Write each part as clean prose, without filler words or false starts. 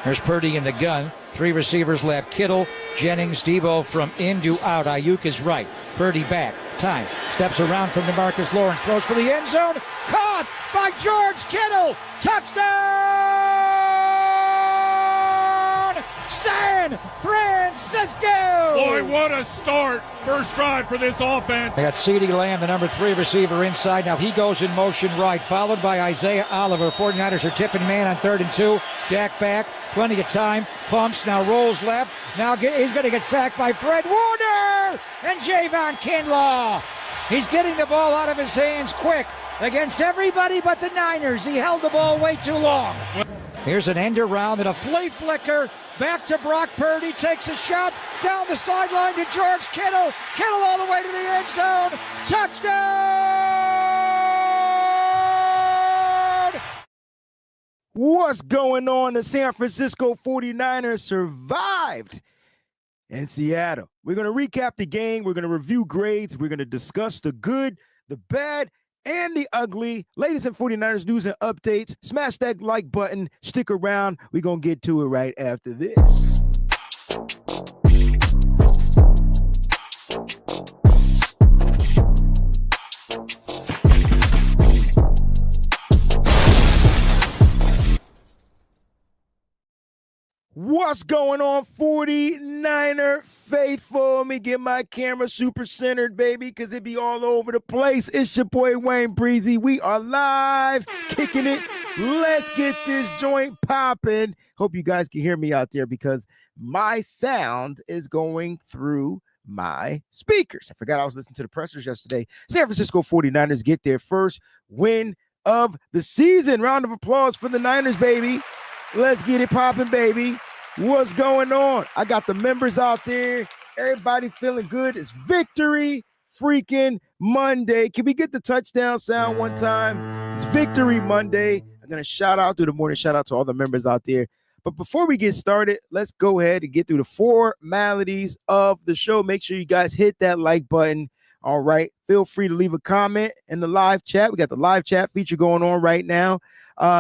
There's Purdy in the gun. 3 receivers left. Kittle, Jennings, Debo from in to out. Ayuk is right. Purdy back. Time. Steps around from DeMarcus Lawrence. Throws for the end zone. Caught by George Kittle. Touchdown! San Francisco! Boy, what a start. First drive for this offense. They got CeeDee Lamb, the number 3 receiver inside. Now he goes in motion right, followed by Isaiah Oliver. 49ers are tipping man on 3rd and 2. Dak back. Plenty of time. Pumps. Now rolls left. Now he's going to get sacked by Fred Warner and Javon Kinlaw. He's getting the ball out of his hands quick against everybody but the Niners. He held the ball way too long. Here's an end around and a flea flicker. Back to Brock Purdy. Takes a shot down the sideline to George Kittle. Kittle all the way to the end zone. Touchdown! What's going on? The San Francisco 49ers survived in Seattle. We're going to recap the game. We're going to review grades. We're going to discuss the good, the bad, and the ugly. Latest in 49ers news and updates. Smash that like button. Stick around. We're going to get to it right after this. What's going on, 49er faithful? Let me get my camera super centered, baby, because it be all over the place. It's your boy, Wayne Breezie. We are live, kicking it. Let's get this joint popping. Hope you guys can hear me out there because my sound is going through my speakers. I forgot I was listening to the pressers yesterday. San Francisco 49ers get their first win of the season. Round of applause for the Niners, baby. Let's get it popping, baby. What's going on? I got the members out there. Everybody feeling good. It's Victory freaking Monday. Can we get the touchdown sound one time? It's Victory Monday. I'm going to do the morning shout out to all the members out there. But before we get started, let's go ahead and get through the formalities of the show. Make sure you guys hit that like button. All right. Feel free to leave a comment in the live chat. We got the live chat feature going on right now.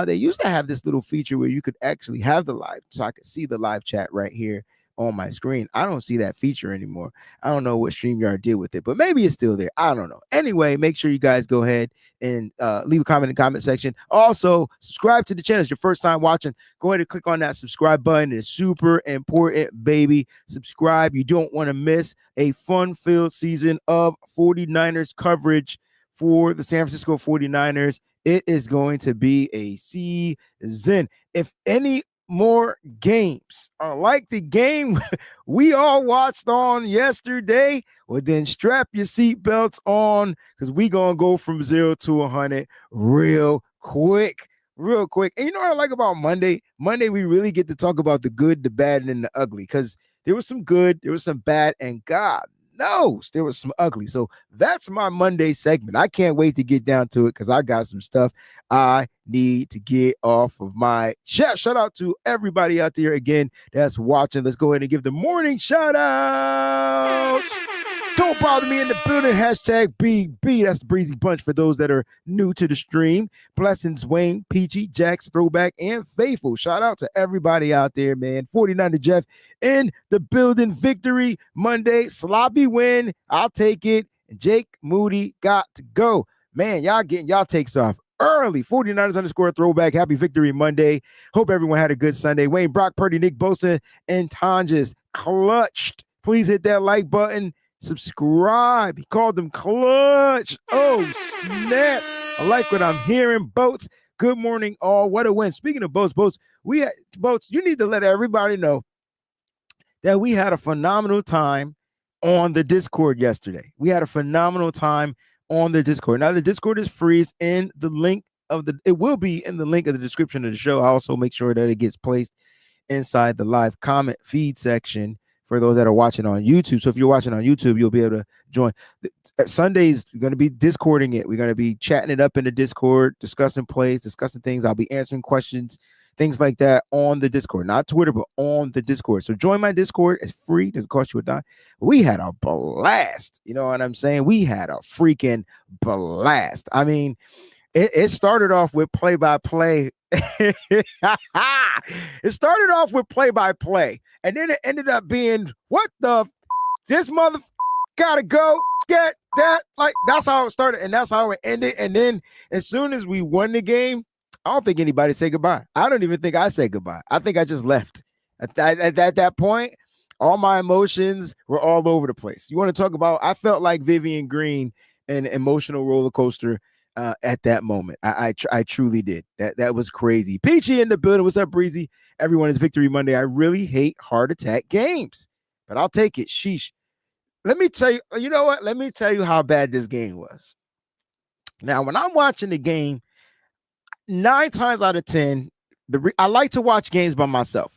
They used to have this little feature where you could actually have the live, so I could see the live chat right here on my screen. I don't see that feature anymore. I don't know what StreamYard did with it, but maybe it's still there. I don't know. Anyway, make sure you guys go ahead and leave a comment in the comment section. Also, subscribe to the channel. It's your first time watching. Go ahead and click on that subscribe button. It's super important, baby. Subscribe. You don't want to miss a fun-filled season of 49ers coverage for the San Francisco 49ers. It is going to be a season. If any more games are like the game we all watched on yesterday, well, then strap your seatbelts on because we're going to go from 0 to 100 real quick. And you know what I like about Monday? Monday, we really get to talk about the good, the bad, and the ugly because there was some good, there was some bad, and God knows there was some ugly. So that's my Monday segment. I can't wait to get down to it because I got some stuff I need to get off of my chest. Shout out to everybody out there again that's watching. Let's go ahead and give the morning shout outs. Don't bother me in the building. Hashtag BB. That's the Breezy Bunch for those that are new to the stream. Blessings, Wayne, Peachy, Jax, Throwback, and Faithful. Shout out to everybody out there, man. 49 to Jeff in the building. Victory Monday. Sloppy win. I'll take it. And Jake Moody got to go. Man, y'all getting y'all takes off early. 49ers _ throwback. Happy Victory Monday. Hope everyone had a good Sunday. Wayne, Brock Purdy, Nick Bosa, and Tonjes clutched. Please hit that like button. Subscribe. He called them clutch. Oh, snap. I like what I'm hearing. Boats, good morning, all. What a win. Speaking of Boats, you need to let everybody know that we had a phenomenal time on the Discord yesterday. We had a phenomenal time on the Discord. Now, the Discord is free. It's in the link it will be in the link of the description of the show. I also make sure that it gets placed inside the live comment feed section for those that are watching on YouTube. So if you're watching on YouTube, you'll be able to join. Sundays, we're going to be Discording it. We're going to be chatting it up in the Discord, discussing plays, discussing things. I'll be answering questions, things like that on the Discord. Not Twitter, but on the Discord. So join my Discord. It's free. Doesn't cost you a dime. We had a blast. You know what I'm saying? We had a freaking blast. I mean, it started off with play-by-play It started off with play-by-play, and then it ended up being, what the this mother gotta go get that. Like, that's how it started, and that's how it ended. And then as soon as we won the game, I don't think anybody said goodbye. I don't even think I said goodbye. I think I just left. At that point, all my emotions were all over the place. You want to talk about, I felt like Vivian Green, an emotional roller coaster at that moment. I truly did. That was crazy. Peachy in the building. What's up, Breezy? Everyone, is Victory Monday. I really hate heart attack games, but I'll take it. Sheesh. Let me tell you, you know what? Let me tell you how bad this game was. Now, when I'm watching the game, 9 times out of 10, I like to watch games by myself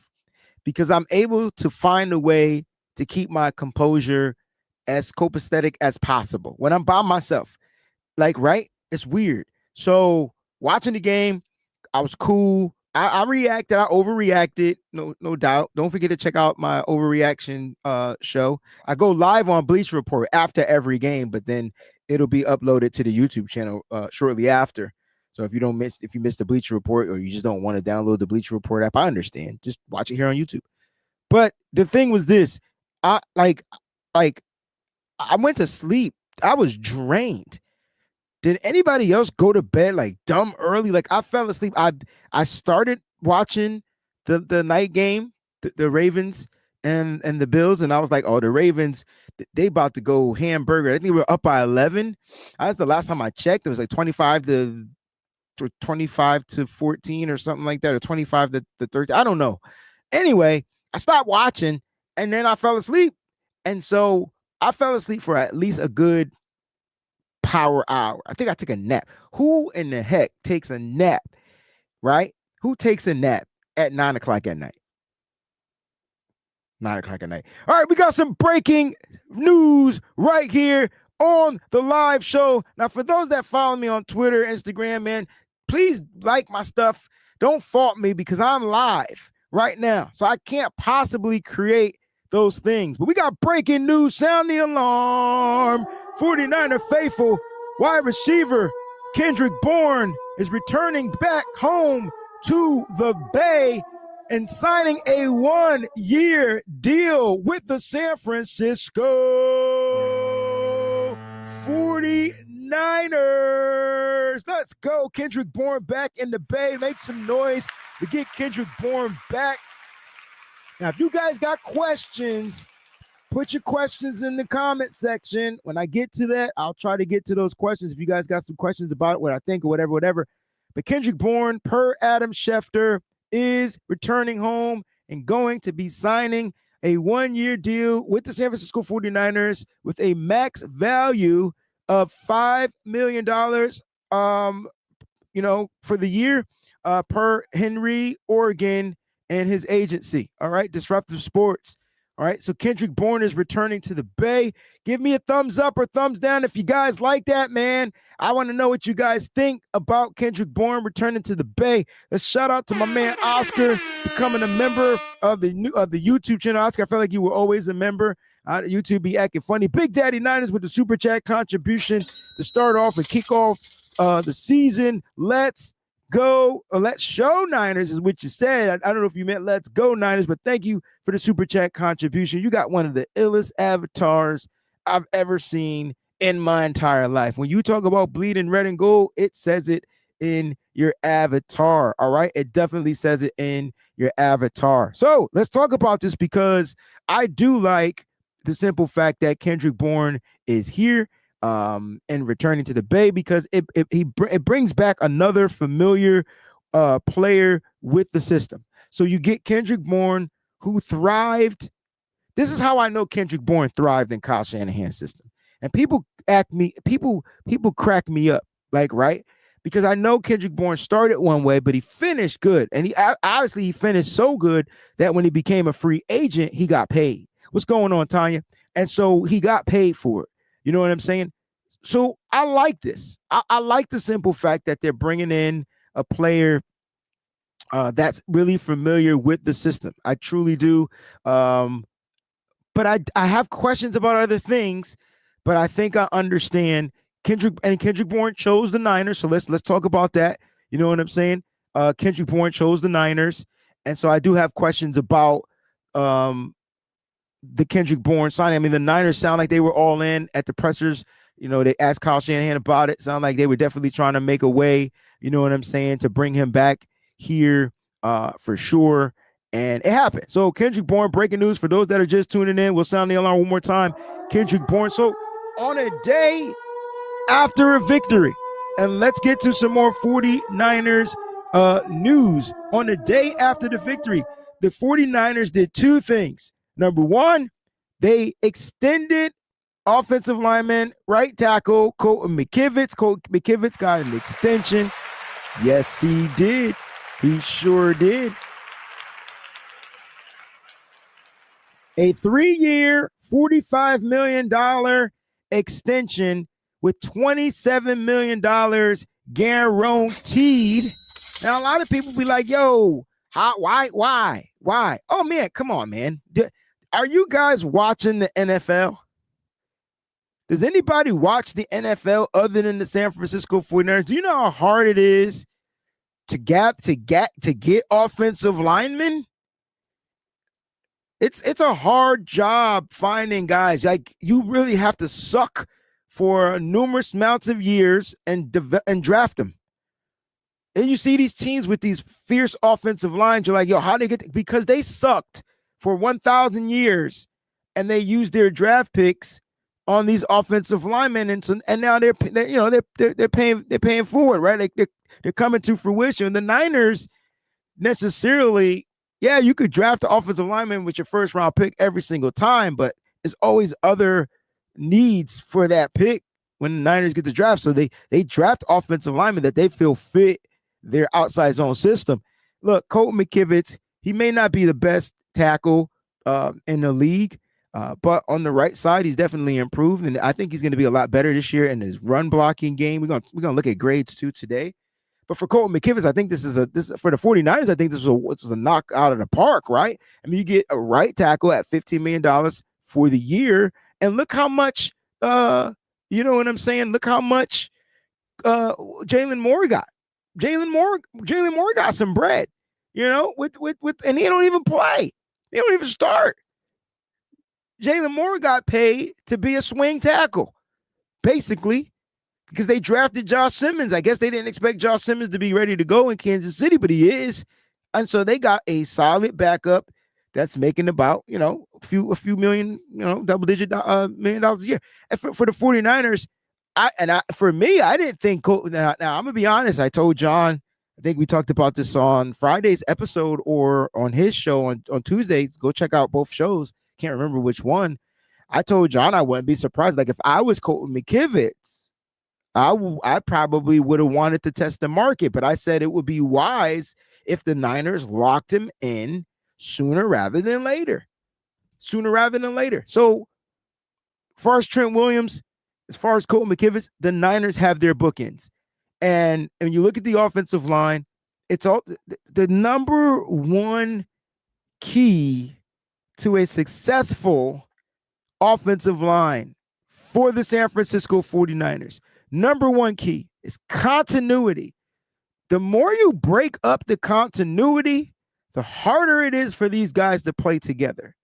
because I'm able to find a way to keep my composure as copacetic as possible when I'm by myself. Like, right? It's weird. So watching the game, I was cool. I reacted. I overreacted. No doubt. Don't forget to check out my overreaction show. I go live on Bleacher Report after every game, but then it'll be uploaded to the YouTube channel shortly after. So if you missed the Bleacher Report, or you just don't want to download the Bleacher Report app, I understand. Just watch it here on YouTube. But the thing was this: I went to sleep. I was drained. Did anybody else go to bed like dumb early? Like, I fell asleep. I started watching the night game, the Ravens and the Bills, and I was like, oh, the Ravens, they about to go hamburger. I think we were up by 11. That's the last time I checked. It was like 25 to 14 or something like that, or 25 to 13. I don't know. Anyway, I stopped watching, and then I fell asleep. And so I fell asleep for at least a good power hour. I think I took a nap. Who in the heck takes a nap, right? Who takes a nap at 9 o'clock at night? 9 o'clock at night. All right, we got some breaking news right here on the live show. Now, for those that follow me on Twitter, Instagram, man, please like my stuff. Don't fault me because I'm live right now, so I can't possibly create those things. But we got breaking news. Sound the alarm. 49er faithful wide receiver Kendrick Bourne is returning back home to the Bay and signing a 1-year deal with the San Francisco 49ers. Let's go. Kendrick Bourne back in the Bay. Make some noise to get Kendrick Bourne back. Now, if you guys got questions, put your questions in the comment section. When I get to that, I'll try to get to those questions. If you guys got some questions about what I think or whatever. But Kendrick Bourne, per Adam Schefter, is returning home and going to be signing a 1-year deal with the San Francisco 49ers with a max value of $5 million, for the year, per Henry Oregon and his agency. All right, Disruptive Sports. All right, so Kendrick Bourne is returning to the Bay. Give me a thumbs up or thumbs down if you guys like that, man. I want to know what you guys think about Kendrick Bourne returning to the Bay. Let's shout out to my man Oscar becoming a member of the YouTube channel. Oscar, I felt like you were always a member. YouTube be acting funny. Big Daddy Niners with the Super Chat contribution to start off and kick off the season. Let's go. Let's show Niners is what you said. I don't know if you meant let's go Niners, but thank you for the Super Chat contribution. You got one of the illest avatars I've ever seen in my entire life. When you talk about bleeding red and gold, it says it in your avatar. All right. It definitely says it in your avatar. So let's talk about this because I do like the simple fact that Kendrick Bourne is here and returning to the Bay because it brings back another familiar player with the system. So you get Kendrick Bourne, who thrived. This is how I know Kendrick Bourne thrived in Kyle Shanahan's system. And people crack me up, like, right? Because I know Kendrick Bourne started one way, but he finished good. And he finished so good that when he became a free agent, he got paid. What's going on, Tanya? And so he got paid for it. You know what I'm saying? So I like this. I like the simple fact that they're bringing in a player that's really familiar with the system. I truly do. But I have questions about other things, but I think I understand Kendrick Bourne chose the Niners. So let's talk about that. You know what I'm saying? Kendrick Bourne chose the Niners, and so I do have questions about the Kendrick Bourne signing. I mean, the Niners sound like they were all in at the pressers. You know, they asked Kyle Shanahan about it. Sound like they were definitely trying to make a way, you know what I'm saying, to bring him back here for sure. And it happened. So Kendrick Bourne, breaking news for those that are just tuning in. We'll sound the alarm one more time. Kendrick Bourne. So on a day after a victory, and let's get to some more 49ers news. On the day after the victory, the 49ers did two things. Number one, they extended offensive lineman, right tackle, Colton McKivitz. Colton McKivitz got an extension. Yes, he did. He sure did. A 3-year, $45 million extension with $27 million guaranteed. Now, a lot of people be like, yo, why? Oh, man, come on, man. Are you guys watching the NFL? Does anybody watch the NFL other than the San Francisco 49ers? Do you know how hard it is to get offensive linemen? It's a hard job finding guys. Like, you really have to suck for numerous amounts of years and draft them. And you see these teams with these fierce offensive lines. You're like, yo, how they get? Because they sucked for 1,000 years, and they used their draft picks on these offensive linemen, and now they're paying forward, right? They're coming to fruition. And the Niners necessarily, yeah, you could draft the offensive lineman with your first round pick every single time, but there's always other needs for that pick when the Niners get the draft. So they draft offensive linemen that they feel fit their outside zone system. Look, Colton McKivitz, he may not be the best tackle in the league, but on the right side, he's definitely improved, and I think he's going to be a lot better this year in his run blocking game. We're gonna look at grades too today. But for Colton McKivitz, I think this for the 49ers, I think this was a knock out of the park, right? I mean, you get a right tackle at $15 million for the year, and look how much, you know what I'm saying? Look how much Jalen Moore got. Jalen Moore got some bread, you know, with and he don't even play. He don't even start. Jalen Moore got paid to be a swing tackle, basically, because they drafted Josh Simmons. I guess they didn't expect Josh Simmons to be ready to go in Kansas City, but he is. And so they got a solid backup that's making about, you know, a few million, you know, double-digit $1 million a year. And for the 49ers, for me, I didn't think now I'm gonna be honest. I told John, I think we talked about this on Friday's episode or on his show on Tuesdays. Go check out both shows. Can't remember which one. I told John I wouldn't be surprised. Like, if I was Colton McKivitz, I probably would have wanted to test the market, but I said it would be wise if the Niners locked him in sooner rather than later. So, as far as Trent Williams, as far as Colton McKivitz, the Niners have their bookends. And when you look at the offensive line, it's all the number one key to a successful offensive line for the San Francisco 49ers. Number one key is continuity. The more you break up the continuity, the harder it is for these guys to play together.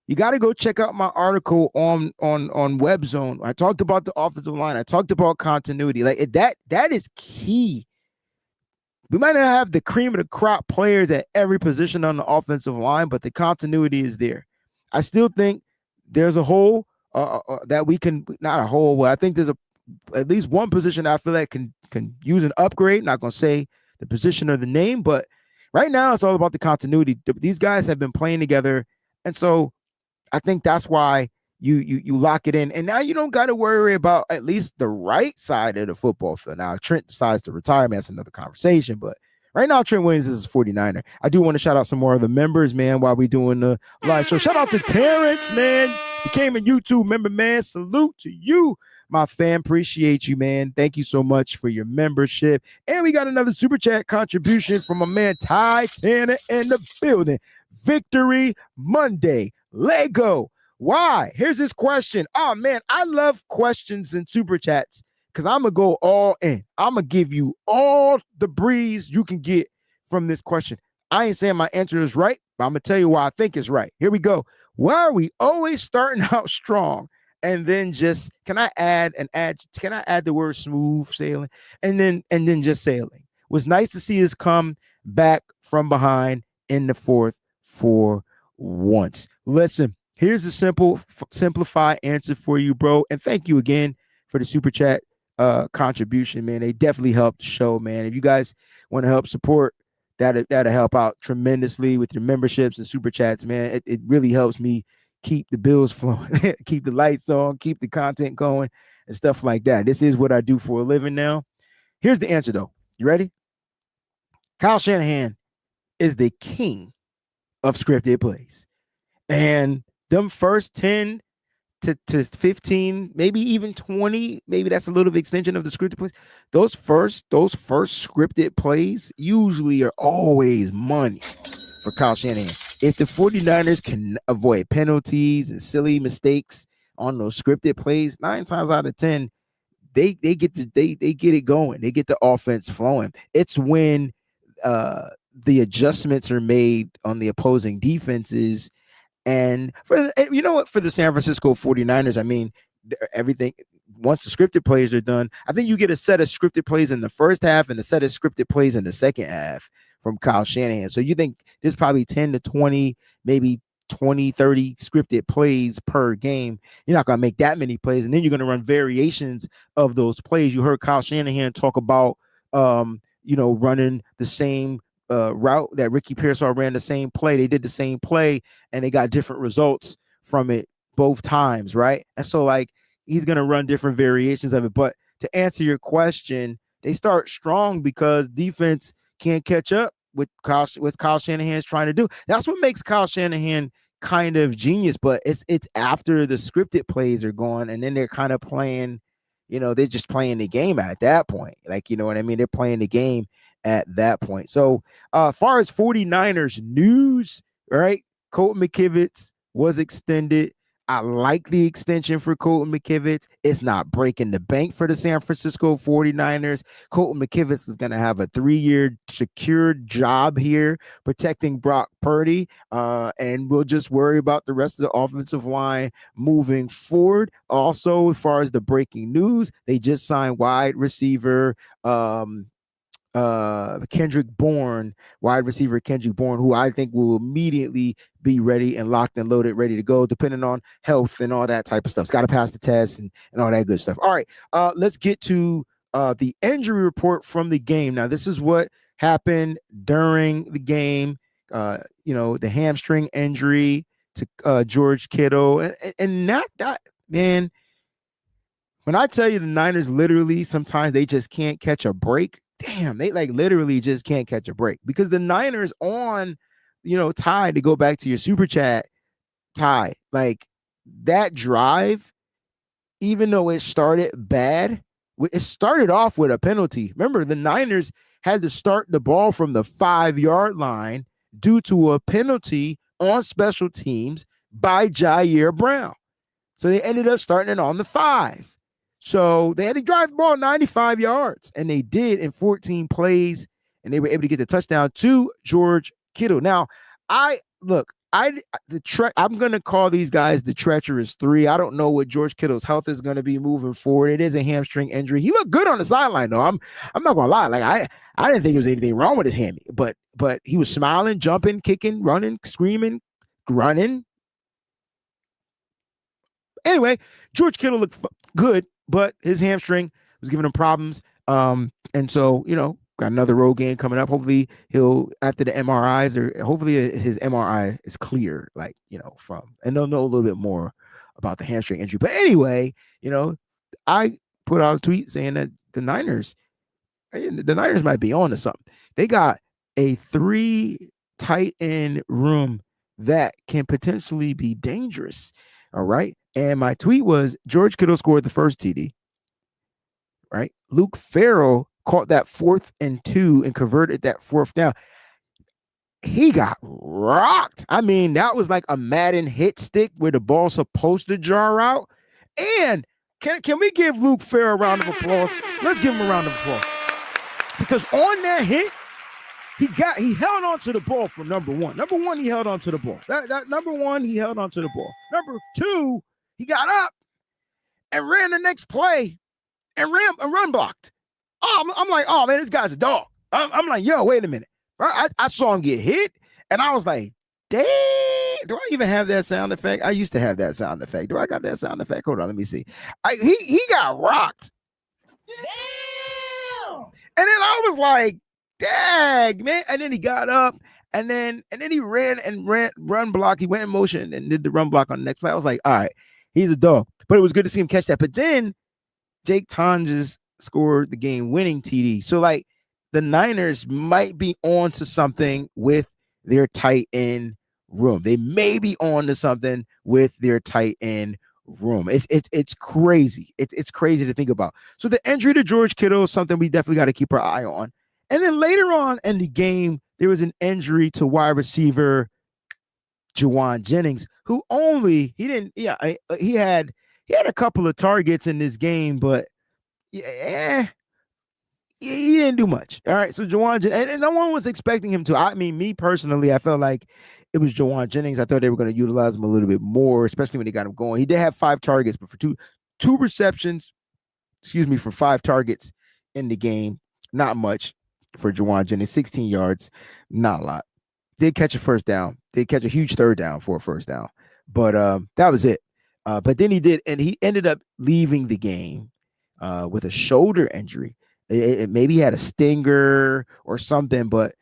You got to go check out my article on WebZone. I talked about the offensive line. I talked about continuity. Like that is key. We might not have the cream of the crop players at every position on the offensive line, but the continuity is there. I still think there's a hole that we can, not a hole, well, I think there's at least one position I feel like can use an upgrade. Not going to say the position or the name, but right now it's all about the continuity. These guys have been playing together, and so I think that's why you lock it in. And now you don't got to worry about at least the right side of the football field. Now, Trent decides to retire, man, that's another conversation. But right now, Trent Williams is a 49er. I do want to shout out some more of the members, man, while we're doing the live show. Shout out to Terrence, man. Became a YouTube member, man. Salute to you, my fam. Appreciate you, man. Thank you so much for your membership. And we got another super chat contribution from my man Ty Tanner in the building. Victory Monday. Lego. Why? Here's his question. Oh, man, I love questions and super chats because I'm going to go all in. I'm going to give you all the breeze you can get from this question. I ain't saying my answer is right, but I'm going to tell you why I think it's right. Here we go. Why are we always starting out strong and then just, can I add the word smooth sailing and then just sailing? It was nice to see us come back from behind in the fourth for once. Listen, here's a simplified answer for you, bro. And thank you again for the super chat contribution, man. They definitely helped the show, man. If you guys want to help support, that'll help out tremendously with your memberships and super chats, man. It really helps me keep the bills flowing, keep the lights on, keep the content going, and stuff like that. This is what I do for a living now. Here's the answer, though. You ready? Kyle Shanahan is the king of scripted plays. And them first 10 to 15, maybe even 20, maybe that's a little extension of the scripted plays. Those first scripted plays usually are always money for Kyle Shanahan. If the 49ers can avoid penalties and silly mistakes on those scripted plays, 9 times out of 10, they get it going. They get the offense flowing. It's when the adjustments are made on the opposing defenses. And for the San Francisco 49ers, I mean, everything, once the scripted plays are done, I think you get a set of scripted plays in the first half and a set of scripted plays in the second half from Kyle Shanahan. So you think there's probably 10 to 20, maybe 20, 30 scripted plays per game. You're not going to make that many plays. And then you're going to run variations of those plays. You heard Kyle Shanahan talk about, running the same route that Ricky Pearsall ran, the same play. They did the same play and they got different results from it both times, right? And so like he's going to run different variations of it. But to answer your question, they start strong because defense can't catch up with Kyle Shanahan's trying to do. That's what makes Kyle Shanahan kind of genius, but it's after the scripted plays are gone and then they're kind of playing, they're just playing the game at that point. Like, you know what I mean? They're playing the game at that point. So far as 49ers news, right? Colton McKivitz was extended. I like the extension for Colton McKivitz. It's not breaking the bank for the San Francisco 49ers. Colton McKivitz is going to have a 3-year secured job here protecting Brock Purdy. And we'll just worry about the rest of the offensive line moving forward. Also, as far as the breaking news, they just signed wide receiver Kendrick Bourne, wide receiver Kendrick Bourne, who I think will immediately be ready and locked and loaded, ready to go, depending on health and all that type of stuff. It's got to pass the test and all that good stuff. All right, let's get to the injury report from the game. Now, this is what happened during the game. The hamstring injury to George Kittle, and that man. When I tell you the Niners literally sometimes they just can't catch a break. Damn, they like literally just can't catch a break because the Niners on, Ty, to go back to your super chat, Ty, like that drive, even though it started bad, it started off with a penalty. Remember, the Niners had to start the ball from the 5-yard line due to a penalty on special teams by Jair Brown. So they ended up starting it on the 5. So they had to drive the ball 95 yards, and they did in 14 plays, and they were able to get the touchdown to George Kittle. Now, I'm going to call these guys the treacherous 3. I don't know what George Kittle's health is going to be moving forward. It is a hamstring injury. He looked good on the sideline, though. I'm not going to lie. Like I didn't think there was anything wrong with his hammy, but he was smiling, jumping, kicking, running, screaming, grunting. Anyway, George Kittle looked good, but his hamstring was giving him problems. And so, got another road game coming up. Hopefully he'll, after the MRIs, or hopefully his MRI is clear, and they'll know a little bit more about the hamstring injury. But anyway, I put out a tweet saying that the Niners might be on to something. They got a 3 tight end room that can potentially be dangerous. All right. And my tweet was George Kittle scored the first TD. Right. Luke Farrell caught that 4th and 2 and converted that 4th down. He got rocked. I mean, that was like a Madden hit stick where the ball's supposed to jar out. And Can we give Luke Fair a round of applause? Let's give him a round of applause. Because on that hit, he held on to the ball for number one. Number one, he held on to the ball. That number one, he held on to the ball. Number two, he got up and ran the next play and run blocked. Oh, I'm like, oh man, this guy's a dog. I'm like, yo, wait a minute. I saw him get hit, and I was like, dang, do I even have that sound effect? I used to have that sound effect. Do I got that sound effect? Hold on, let me see. He got rocked. Damn. And then I was like, dang, man. And then he got up, and then he ran run block. He went in motion and did the run block on the next play. I was like, all right, he's a dog. But it was good to see him catch that. But then Jake Tonjes scored the game-winning TD. So, like, the Niners might be on to something with their tight end room. They may be on to something with their tight end room. It's crazy. It's crazy to think about. So the injury to George Kittle is something we definitely got to keep our eye on. And then later on in the game, there was an injury to wide receiver Jauan Jennings, who he had a couple of targets in this game, but yeah, he didn't do much. All right, so Jauan Jennings, and no one was expecting him to. I mean, me personally, I felt like it was Jauan Jennings. I thought they were going to utilize him a little bit more, especially when they got him going. He did have 5 targets, but for two receptions, for 5 targets in the game, not much for Jauan Jennings. 16 yards, not a lot. Did catch a first down. Did catch a huge third down for a first down, but that was it. But then he ended up leaving the game with a shoulder injury. It maybe he had a stinger or something, but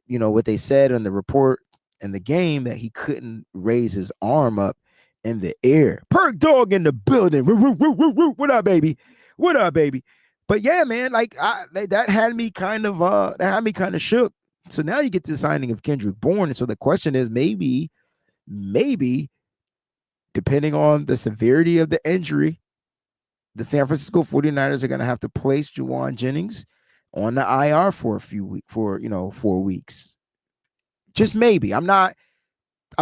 what they said in the report in the game that he couldn't raise his arm up in the air. Perk dog in the building. What up, baby? What up, baby? But yeah, man, like that had me kind of shook. So now you get to the signing of Kendrick Bourne, and so the question is maybe, depending on the severity of the injury, the San Francisco 49ers are going to have to place Jauan Jennings on the IR for 4 weeks. Just maybe. I'm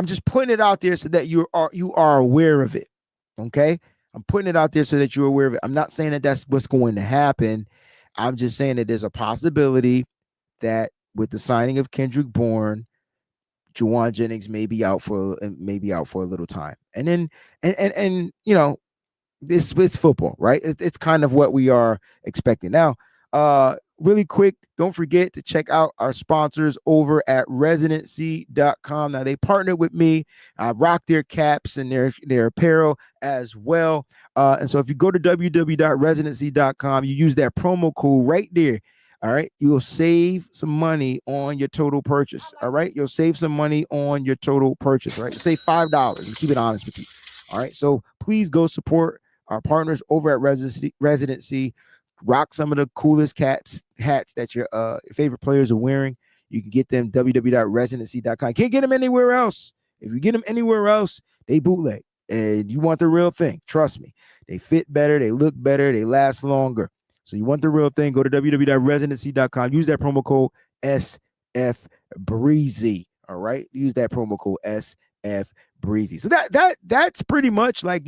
just putting it out there so that you are aware of it. Okay? I'm putting it out there so that you're aware of it. I'm not saying that that's what's going to happen. I'm just saying that there's a possibility that with the signing of Kendrick Bourne, Jauan Jennings may be out for a little time. And then it's football, right? It's kind of what we are expecting. Now, really quick, don't forget to check out our sponsors over at resiliency.com. Now, they partnered with me. I rock their caps and their apparel as well. And so if you go to www.resiliency.com, you use that promo code right there. All right, you'll save some money on your total purchase. All right, you'll save some money on your total purchase. Right, you'll save $5. And keep it honest with you. All right, so please go support our partners over at Residency. Rock some of the coolest hats that your favorite players are wearing. You can get them www.residency.com. Can't get them anywhere else. If you get them anywhere else, they bootleg. And you want the real thing. Trust me. They fit better. They look better. They last longer. So you want the real thing, go to www.residency.com. Use that promo code SFBreezy. All right? Use that promo code SFBreezy. So that's pretty much like,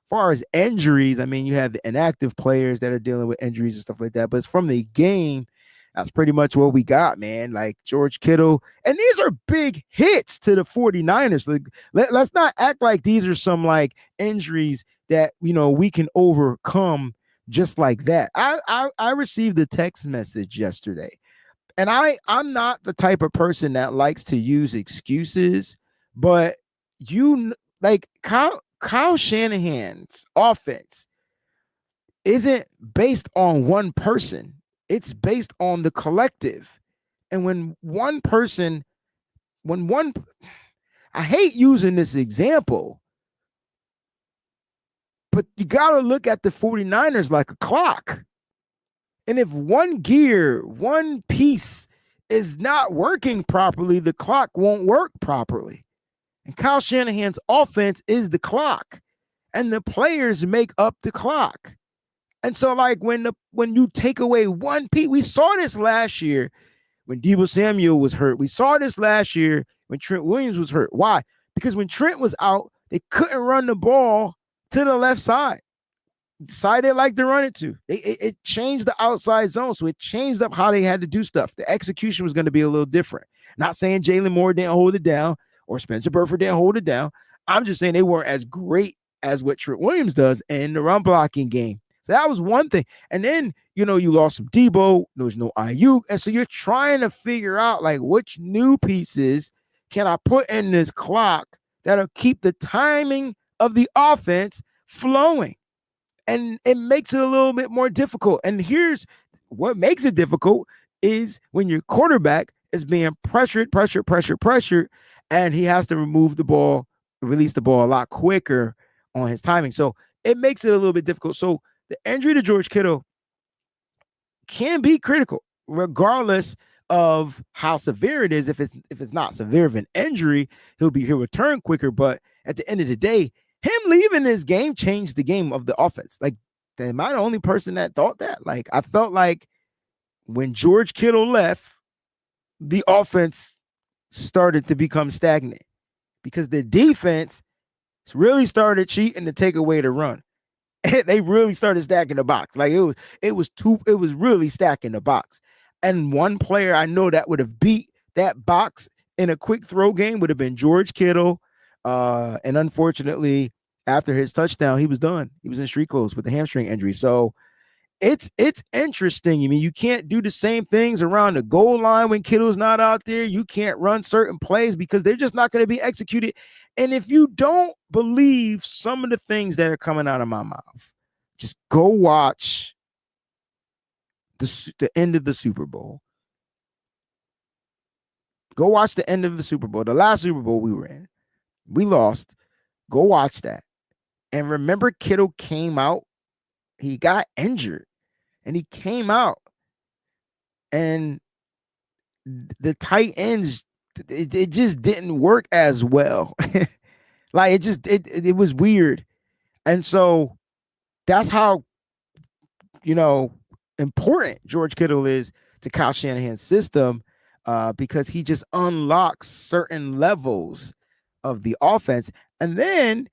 far as injuries, I mean, you have the inactive players that are dealing with injuries and stuff like that. But it's from the game, that's pretty much what we got, man. Like George Kittle. And these are big hits to the 49ers. Like, let's not act like these are some like injuries that, we can overcome just like that. I received a text message yesterday, and I'm not the type of person that likes to use excuses, but Kyle Shanahan's offense isn't based on one person. It's based on the collective. And I hate using this example, but you got to look at the 49ers like a clock. And if one piece is not working properly, the clock won't work properly. And Kyle Shanahan's offense is the clock. And the players make up the clock. And so, like, when you take away one piece, we saw this last year when Deebo Samuel was hurt. We saw this last year when Trent Williams was hurt. Why? Because when Trent was out, they couldn't run the ball to the left side. side they like to run it to. It changed the outside zone, so it changed up how they had to do stuff. The execution was going to be a little different. Not saying Jalen Moore didn't hold it down or Spencer Burford didn't hold it down. I'm just saying they weren't as great as what Trent Williams does in the run blocking game. So that was one thing. And then, you lost some Debo. There was no Ayuk. And so you're trying to figure out, like, which new pieces can I put in this clock that'll keep the timing of the offense flowing. And it makes it a little bit more difficult. And here's what makes it difficult is when your quarterback is being pressured, and he has to release the ball a lot quicker on his timing. So it makes it a little bit difficult. So the injury to George Kittle can be critical, regardless of how severe it is. If it's not severe of an injury, he'll return quicker. But at the end of the day, him leaving this game changed the game of the offense. Like, am I the only person that thought that? Like, I felt like when George Kittle left, the offense started to become stagnant because the defense really started cheating to take away the run. They really started stacking the box. Like, it was really stacking the box. And one player I know that would have beat that box in a quick throw game would have been George Kittle. And unfortunately, after his touchdown, he was done. He was in street clothes with the hamstring injury. So it's interesting. I mean, you can't do the same things around the goal line when Kittle's not out there. You can't run certain plays because they're just not going to be executed. And if you don't believe some of the things that are coming out of my mouth, just go watch the end of the Super Bowl. Go watch the end of the Super Bowl. The last Super Bowl we were in, we lost. Go watch that. And remember, Kittle came out. He got injured. And he came out. And the tight ends, it just didn't work as well. Like, it was weird. And so that's how, important George Kittle is to Kyle Shanahan's system, because he just unlocks certain levels of the offense. And then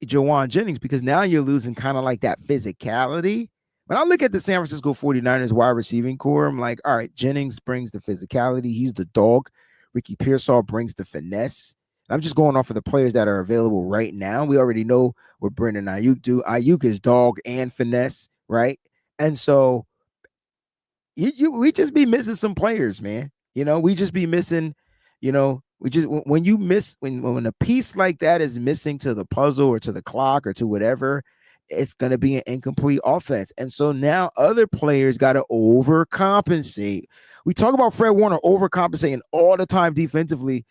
Jawan Jennings, because now you're losing kind of like that physicality. When I look at the San Francisco 49ers wide receiving core, I'm like, all right, Jennings brings the physicality. He's the dog. Ricky Pearsall brings the finesse. I'm just going off of the players that are available right now. We already know what Brandon Ayuk do. Ayuk is dog and finesse, right? And so we just be missing some players, man. We just be missing, when a piece like that is missing to the puzzle or to the clock or to whatever, it's going to be an incomplete offense. And so now other players got to overcompensate. We talk about Fred Warner overcompensating all the time defensively.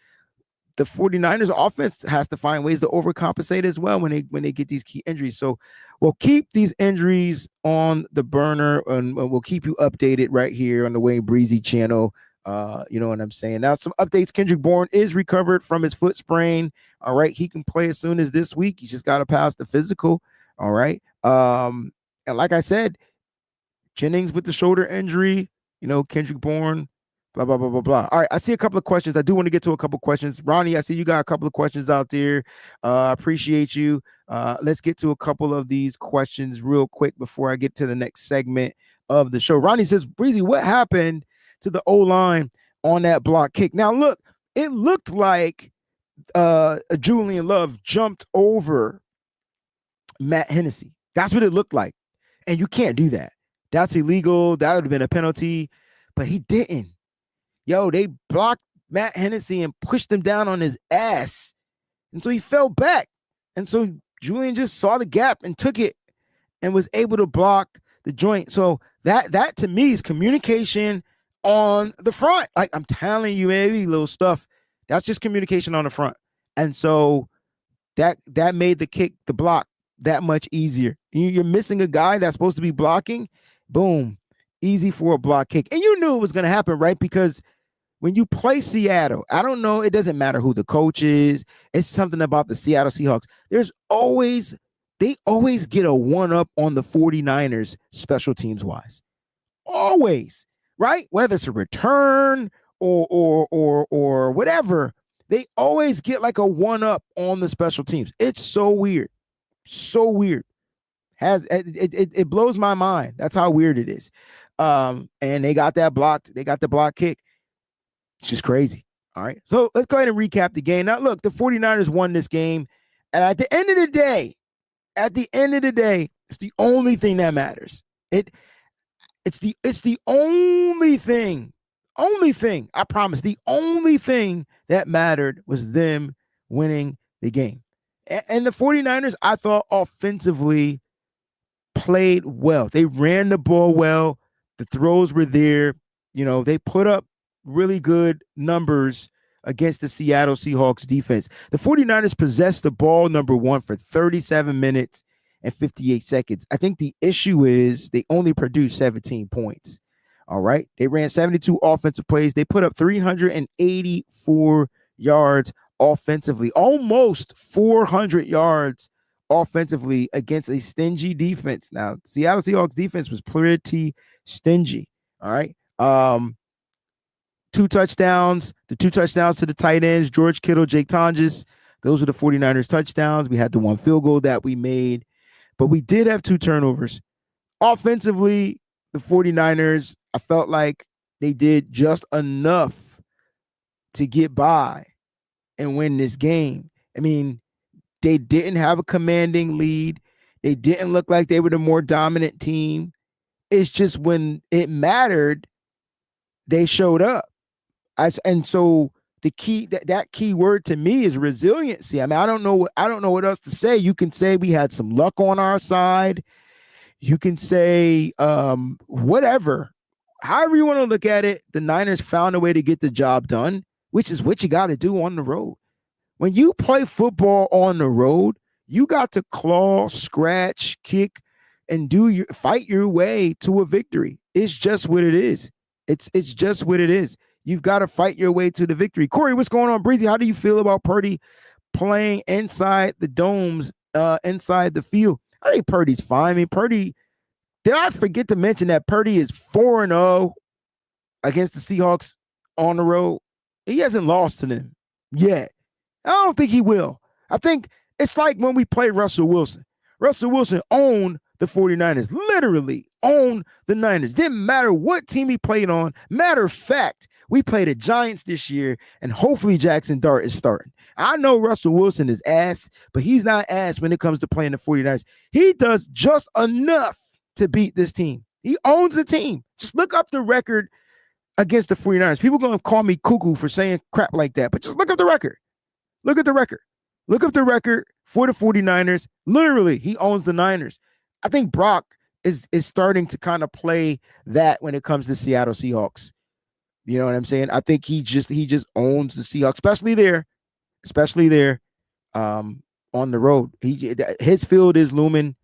The 49ers offense has to find ways to overcompensate as well when they get these key injuries. So we'll keep these injuries on the burner, and we'll keep you updated right here on the Wayne Breezie channel. You know what I'm saying? Now, some updates. Kendrick Bourne is recovered from his foot sprain. All right. He can play as soon as this week. He just got to pass the physical. All right. And like I said, Jennings with the shoulder injury, Kendrick Bourne, blah, blah, blah, blah, blah. All right. I see a couple of questions. I do want to get to a couple of questions. Ronnie, I see you got a couple of questions out there. I appreciate you. Let's get to a couple of these questions real quick before I get to the next segment of the show. Ronnie says, Breezy, what happened to the O-line on that block kick? Now, look, it looked like Julian Love jumped over Matt Hennessy. That's what it looked like. And you can't do that. That's illegal. That would have been a penalty. But he didn't. They blocked Matt Hennessy and pushed him down on his ass. And so he fell back. And so Julian just saw the gap and took it and was able to block the joint. So that to me is communication on the front. Like, I'm telling you, maybe little stuff. That's just communication on the front. And so that made the block that much easier. You're missing a guy that's supposed to be blocking. Boom. Easy for a block kick. And you knew it was going to happen, right? Because when you play Seattle, I don't know, it doesn't matter who the coach is. It's something about the Seattle Seahawks. They always get a one-up on the 49ers special teams wise. Always, right? Whether it's a return or whatever, they always get like a one-up on the special teams. It's so weird. So weird. It blows my mind. That's how weird it is. And they got that blocked. They got the block kick. It's just crazy. All right. So let's go ahead and recap the game. Now, look, the 49ers won this game. And at the end of the day, it's the only thing that matters. It's the only thing. I promise. The only thing that mattered was them winning the game. And the 49ers, I thought, offensively played well. They ran the ball well. The throws were there. They put up really good numbers against the Seattle Seahawks defense. The 49ers possessed the ball, number one, for 37 minutes and 58 seconds. I think the issue is they only produced 17 points. All right. They ran 72 offensive plays. They put up 384 yards offensively, almost 400 yards offensively against a stingy defense. Now, Seattle Seahawks defense was pretty stingy. All right. 2 touchdowns, the 2 touchdowns to the tight ends, George Kittle, Jake Tonjes. Those were the 49ers touchdowns. We had the 1 field goal that we made, but we did have 2 turnovers. Offensively, the 49ers, I felt like they did just enough to get by and win this game. I mean, they didn't have a commanding lead. They didn't look like they were the more dominant team. It's just when it mattered, they showed up. And so the key, that key word to me is resiliency. I mean, I don't know what else to say. You can say we had some luck on our side. You can say whatever. However you want to look at it, the Niners found a way to get the job done, which is what you got to do on the road. When you play football on the road, you got to claw, scratch, kick, and fight your way to a victory. It's just what it is. It's just what it is. You've got to fight your way to the victory. Corey, what's going on? Breezy, how do you feel about Purdy playing inside the domes, inside the field? I think Purdy's fine. I mean, Purdy, did I forget to mention that Purdy is 4-0 against the Seahawks on the road? He hasn't lost to them yet. I don't think he will. I think it's like when we played Russell Wilson. Russell Wilson owned the 49ers, literally owned the Niners. Didn't matter what team he played on. Matter of fact, we played the Giants this year, and hopefully Jackson Dart is starting. I know Russell Wilson is ass, but he's not ass when it comes to playing the 49ers. He does just enough to beat this team. He owns the team. Just look up the record against the 49ers. People are going to call me cuckoo for saying crap like that, but just look up the record. Look at the record. Look up the record for the 49ers. Literally, he owns the Niners. I think Brock is starting to kind of play that when it comes to Seattle Seahawks. You know what I'm saying? I think he just owns the Seahawks, especially there on the road. His field is Lumen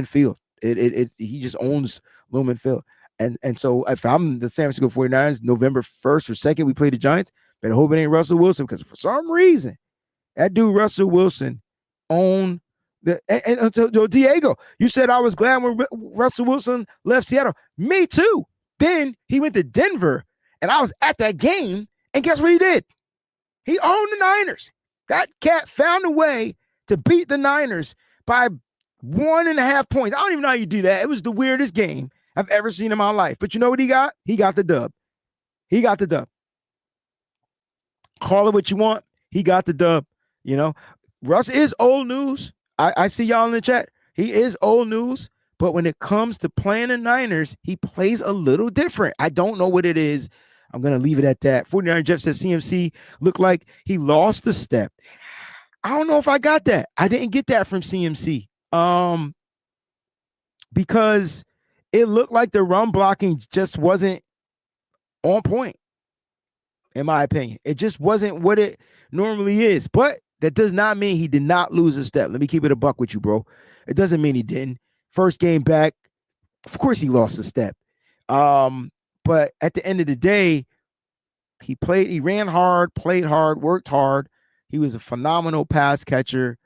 Field. He just owns Lumen Field. And so if I'm the San Francisco 49ers, November 1st or 2nd, we play the Giants, better hope it ain't Russell Wilson, because for some reason, that dude Russell Wilson owned so Diego, you said I was glad when Russell Wilson left Seattle. Me too. Then he went to Denver, and I was at that game, and guess what he did? He owned the Niners. That cat found a way to beat the Niners by 1.5 points. I don't even know how you do that. It was the weirdest game I've ever seen in my life. But you know what he got? He got the dub. He got the dub. Call it what you want. He got the dub. You know, Russ is old news. I see y'all in the chat. He is old news, but when it comes to playing the Niners, he plays a little different. I don't know what it is. I'm going to leave it at that. 49 Jeff says CMC looked like he lost a step. I don't know if I got that. I didn't get that from CMC. Because it looked like the run blocking just wasn't on point, in my opinion. It just wasn't what it normally is. But that does not mean he did not lose a step. Let me keep it a buck with you, bro. It doesn't mean he didn't. First game back, of course he lost a step. But at the end of the day, he ran hard, played hard, worked hard. He was a phenomenal pass catcher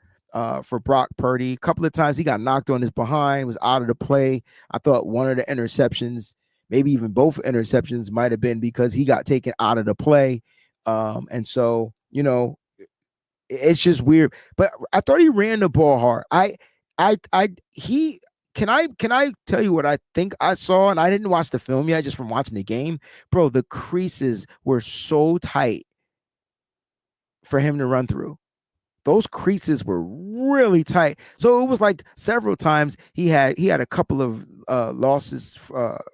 for Brock Purdy. A couple of times he got knocked on his behind, was out of the play. I thought one of the interceptions, maybe even both interceptions, might have been because he got taken out of the play. And so, you know, it's just weird. But I thought he ran the ball hard. He can I tell you what I think I saw? And I didn't watch the film yet, just from watching the game. Bro, the creases were so tight for him to run through. Those creases were really tight. So it was like several times he had a couple of losses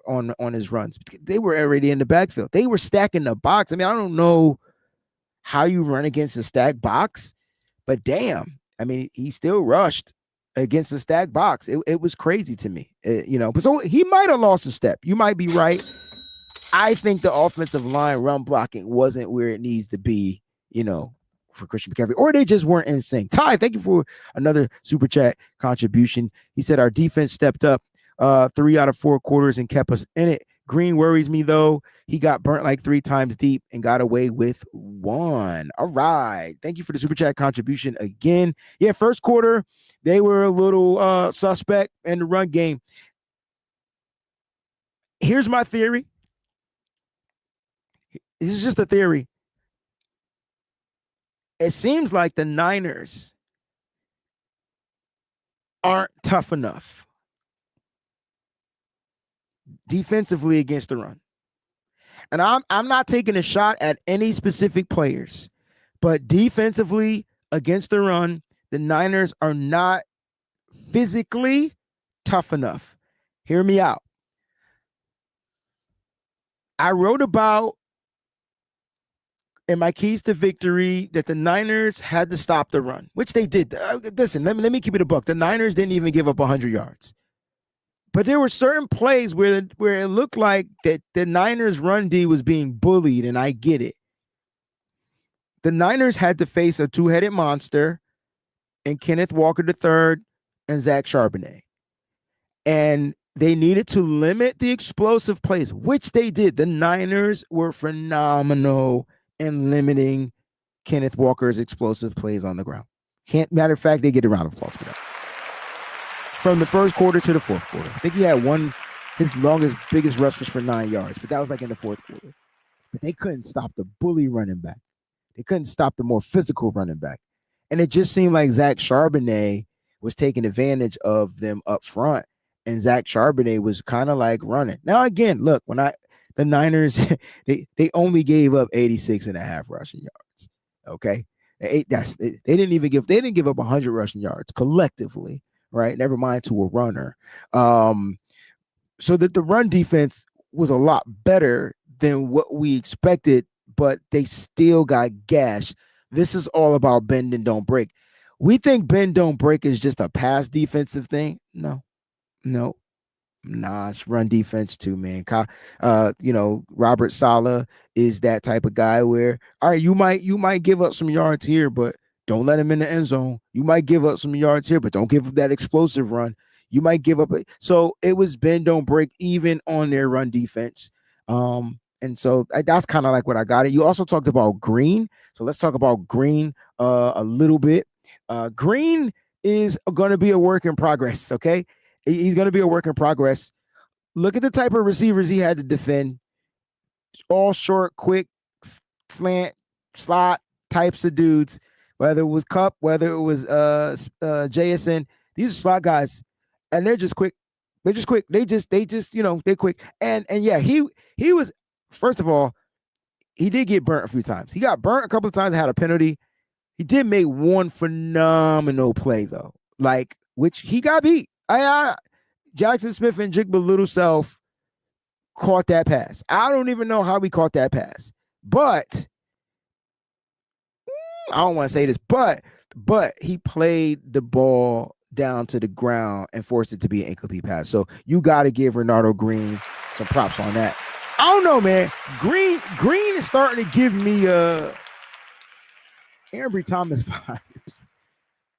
on his runs. They were already in the backfield. They were stacking the box. I mean, I don't know how you run against a stacked box, but damn, I mean, he still rushed against a stacked box. It was crazy to me, But so he might have lost a step. You might be right. I think the offensive line run blocking wasn't where it needs to be, for Christian McCaffrey, or they just weren't in sync. Ty, thank you for another super chat contribution. He said our defense stepped up 3 out of 4 quarters and kept us in it. Green worries me though. He got burnt like 3 times deep and got away with 1. All right. Thank you for the super chat contribution again. Yeah, first quarter, they were a little suspect in the run game. Here's my theory. This is just a theory. It seems like the Niners aren't tough enough defensively against the run. And I'm not taking a shot at any specific players, but defensively against the run, the Niners are not physically tough enough. Hear me out. I wrote about in my keys to victory that the Niners had to stop the run, which they did. Listen, let me keep it a buck. The Niners didn't even give up 100 yards. But there were certain plays where it looked like that the Niners run D was being bullied, and I get it. The Niners had to face a 2-headed monster in Kenneth Walker III and Zach Charbonnet. And they needed to limit the explosive plays, which they did. The Niners were phenomenal in limiting Kenneth Walker's explosive plays on the ground. Matter of fact, they get a round of applause for that. From the first quarter to the fourth quarter. I think he had his longest, biggest rush was for 9 yards, but that was like in the fourth quarter. But they couldn't stop the bully running back. They couldn't stop the more physical running back. And it just seemed like Zach Charbonnet was taking advantage of them up front. And Zach Charbonnet was kind of like running. Now, again, look, the Niners, they only gave up 86.5 rushing yards. Okay. They didn't give up 100 rushing yards collectively, right? Never mind to a runner. So that the run defense was a lot better than what we expected, but they still got gashed. This is all about bend and don't break. We think bend don't break is just a pass defensive thing. No. Nah, it's run defense too, man. Robert Saleh is that type of guy where, all right, you might give up some yards here, but don't let him in the end zone. You might give up some yards here, but don't give up that explosive run. You might give up. So it was bend, don't break, even on their run defense. And so that's kind of like what I got it. You also talked about Green. So let's talk about Green a little bit. Green is going to be a work in progress, okay? He's going to be a work in progress. Look at the type of receivers he had to defend. All short, quick, slant, slot types of dudes, whether it was Kupp, whether it was JSN. These are slot guys, and they're just quick. They're just quick. They're quick. And yeah, he was, first of all, he did get burnt a few times. He got burnt a couple of times and had a penalty. He did make one phenomenal play, though, which he got beat. Jackson Smith and Jigba Little Self caught that pass. I don't even know how we caught that pass, but I don't want to say this, but he played the ball down to the ground and forced it to be an incomplete pass. So you got to give Renardo Green some props on that. I don't know, man. Green is starting to give me Ambry Thomas vibes.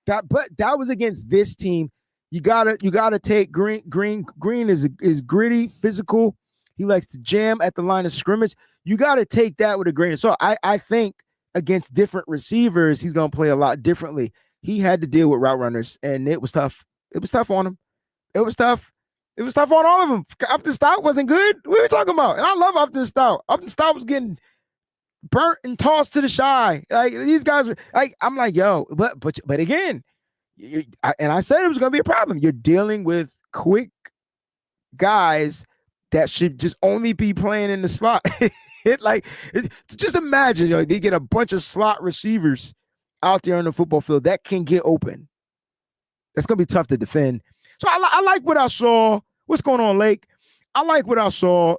That was against this team. You gotta take Green. Green is gritty, physical. He likes to jam at the line of scrimmage. You got to take that with a grain of salt. I think against different receivers, he's gonna play a lot differently. He had to deal with route runners, and it was tough. It was tough on him. It was tough. It was tough on all of them. Upton Stout wasn't good. What are we talking about? And I love Upton Stout. Upton Stout was getting burnt and tossed to the shy. Like these guys were like, I'm like, yo, but again. And I said it was going to be a problem. You're dealing with quick guys that should just only be playing in the slot. Just imagine, they get a bunch of slot receivers out there on the football field that can get open. That's gonna be tough to defend. So I like what I saw. What's going on, Lake? I like what I saw.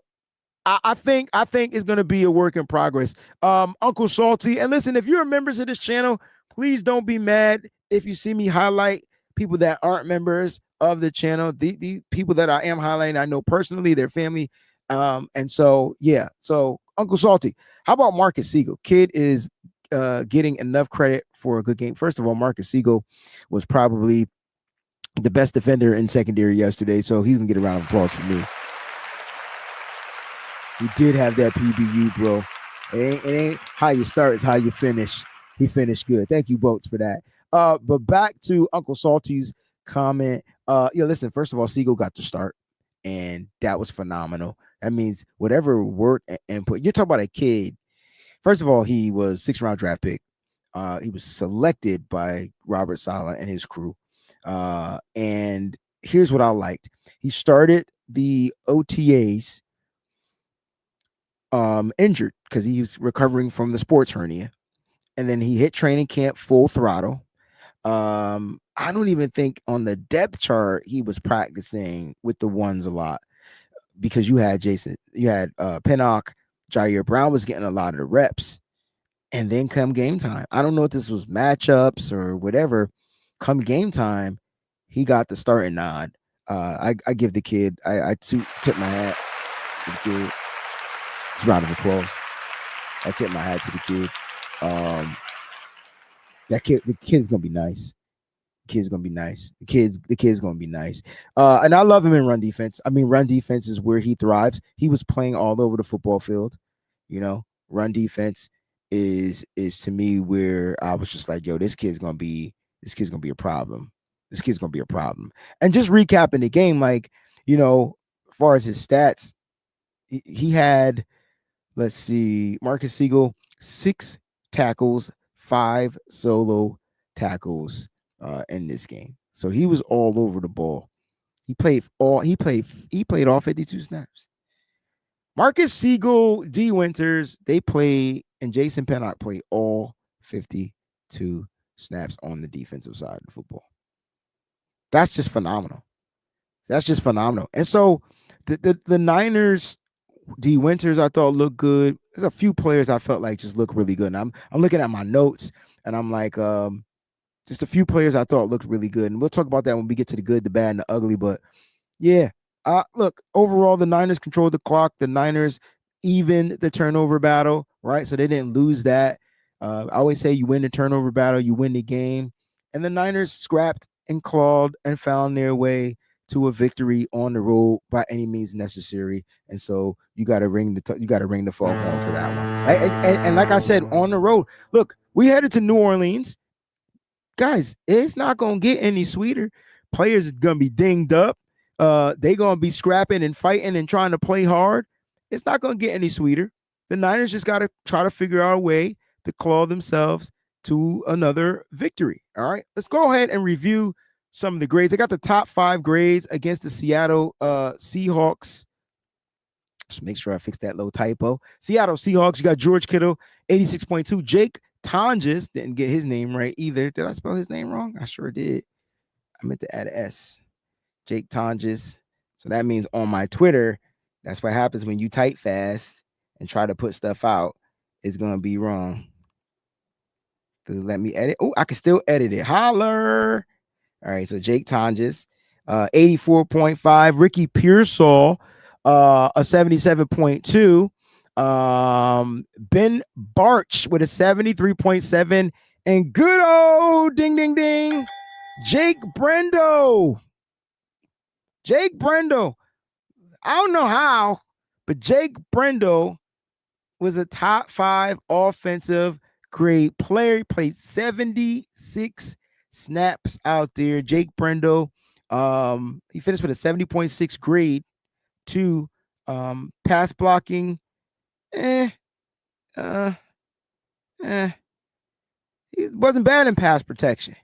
I think it's gonna be a work in progress. Uncle Salty, and listen, if you're members of this channel, please don't be mad if you see me highlight people that aren't members of the channel. The people that I am highlighting, I know personally, their family. And so, yeah. So, Uncle Salty, how about Marcus Siegel? Kid is getting enough credit for a good game. First of all, Marcus Siegel was probably the best defender in secondary yesterday, so he's gonna get a round of applause from me. He did have that PBU, bro. It ain't how you start, it's how you finish. He finished good. Thank you, Boats, for that. But back to Uncle Salty's comment. Listen, first of all, Siegel got to start, and that was phenomenal. That means whatever work and put. You're talking about a kid. First of all, he was 6th-round draft pick. He was selected by Robert Saleh and his crew. And here's what I liked. He started the OTAs injured because he was recovering from the sports hernia. And then he hit training camp full throttle. I don't even think on the depth chart he was practicing with the ones a lot because you had Pinnock, Jair Brown was getting a lot of the reps. And then come game time, I don't know if this was matchups or whatever. Come game time, he got the starting nod. I give the kid, I tip my hat to the kid. It's a round of applause. I tip my hat to the kid. The kid's gonna be nice. The kid's gonna be nice. The kid's gonna be nice. And I love him in run defense. I mean, run defense is where he thrives. He was playing all over the football field. Run defense is to me where I was just like, yo, this kid's gonna be a problem. This kid's gonna be a problem. And just recapping the game, as far as his stats, he had, let's see, Marcus Siegel, 6 tackles, 5 solo tackles in this game. So he was all over the ball. He played all 52 snaps. Marcus Siegel, D. Winters, and Jason Pinnock played all 52 snaps on the defensive side of the football. That's just phenomenal. And so the Niners, D. Winters, I thought looked good. There's a few players I felt like just look really good. And I'm looking at my notes and I'm like, just a few players I thought looked really good. And we'll talk about that when we get to the good, the bad, and the ugly. But yeah, look, overall, the Niners controlled the clock. The Niners even the turnover battle, right? So they didn't lose that. I always say you win the turnover battle, you win the game. And the Niners scrapped and clawed and found their way to a victory on the road by any means necessary. And so you got to ring the foghorn for that one. And like I said, on the road, look, we headed to New Orleans. Guys, it's not going to get any sweeter. Players are going to be dinged up. They're going to be scrapping and fighting and trying to play hard. It's not going to get any sweeter. The Niners just got to try to figure out a way to claw themselves to another victory. All right, let's go ahead and review some of the grades. I got the top 5 grades against the Seattle Seahawks. Just make sure I fix that little typo. Seattle Seahawks, you got George Kittle, 86.2. Jake Tonjes, didn't get his name right either. Did I spell his name wrong? I sure did. I meant to add an S. Jake Tonjes. So that means on my Twitter, that's what happens when you type fast and try to put stuff out. It's going to be wrong. Does it let me edit? Oh, I can still edit it. Holler. All right, so Jake Tonjes, 84.5. Ricky Pearsall, a 77.2. Ben Barch with a 73.7. And good old ding, ding, ding, Jake Brendo. I don't know how, but Jake Brendo was a top 5 offensive grade player. He played 76 snaps out there. Jake Brendo, he finished with a 70.6 grade. 2 pass blocking. He wasn't bad in pass protection.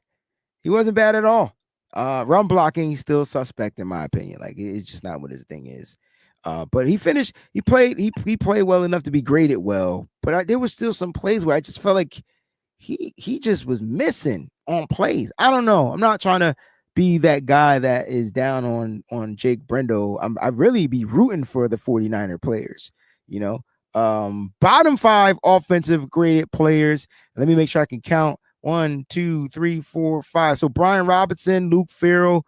He wasn't bad at all. Run blocking, he's still suspect in my opinion. Like it's just not what his thing is. But he finished. He played well enough to be graded well. But there was still some plays where I just felt like he just was missing on plays. I don't know. I'm not trying to be that guy that is down on Jake Brendo. I really be rooting for the 49er players. You know, bottom 5 offensive graded players. Let me make sure I can count. 1, 2, 3, 4, 5. So Brian Robinson, Luke Farrell,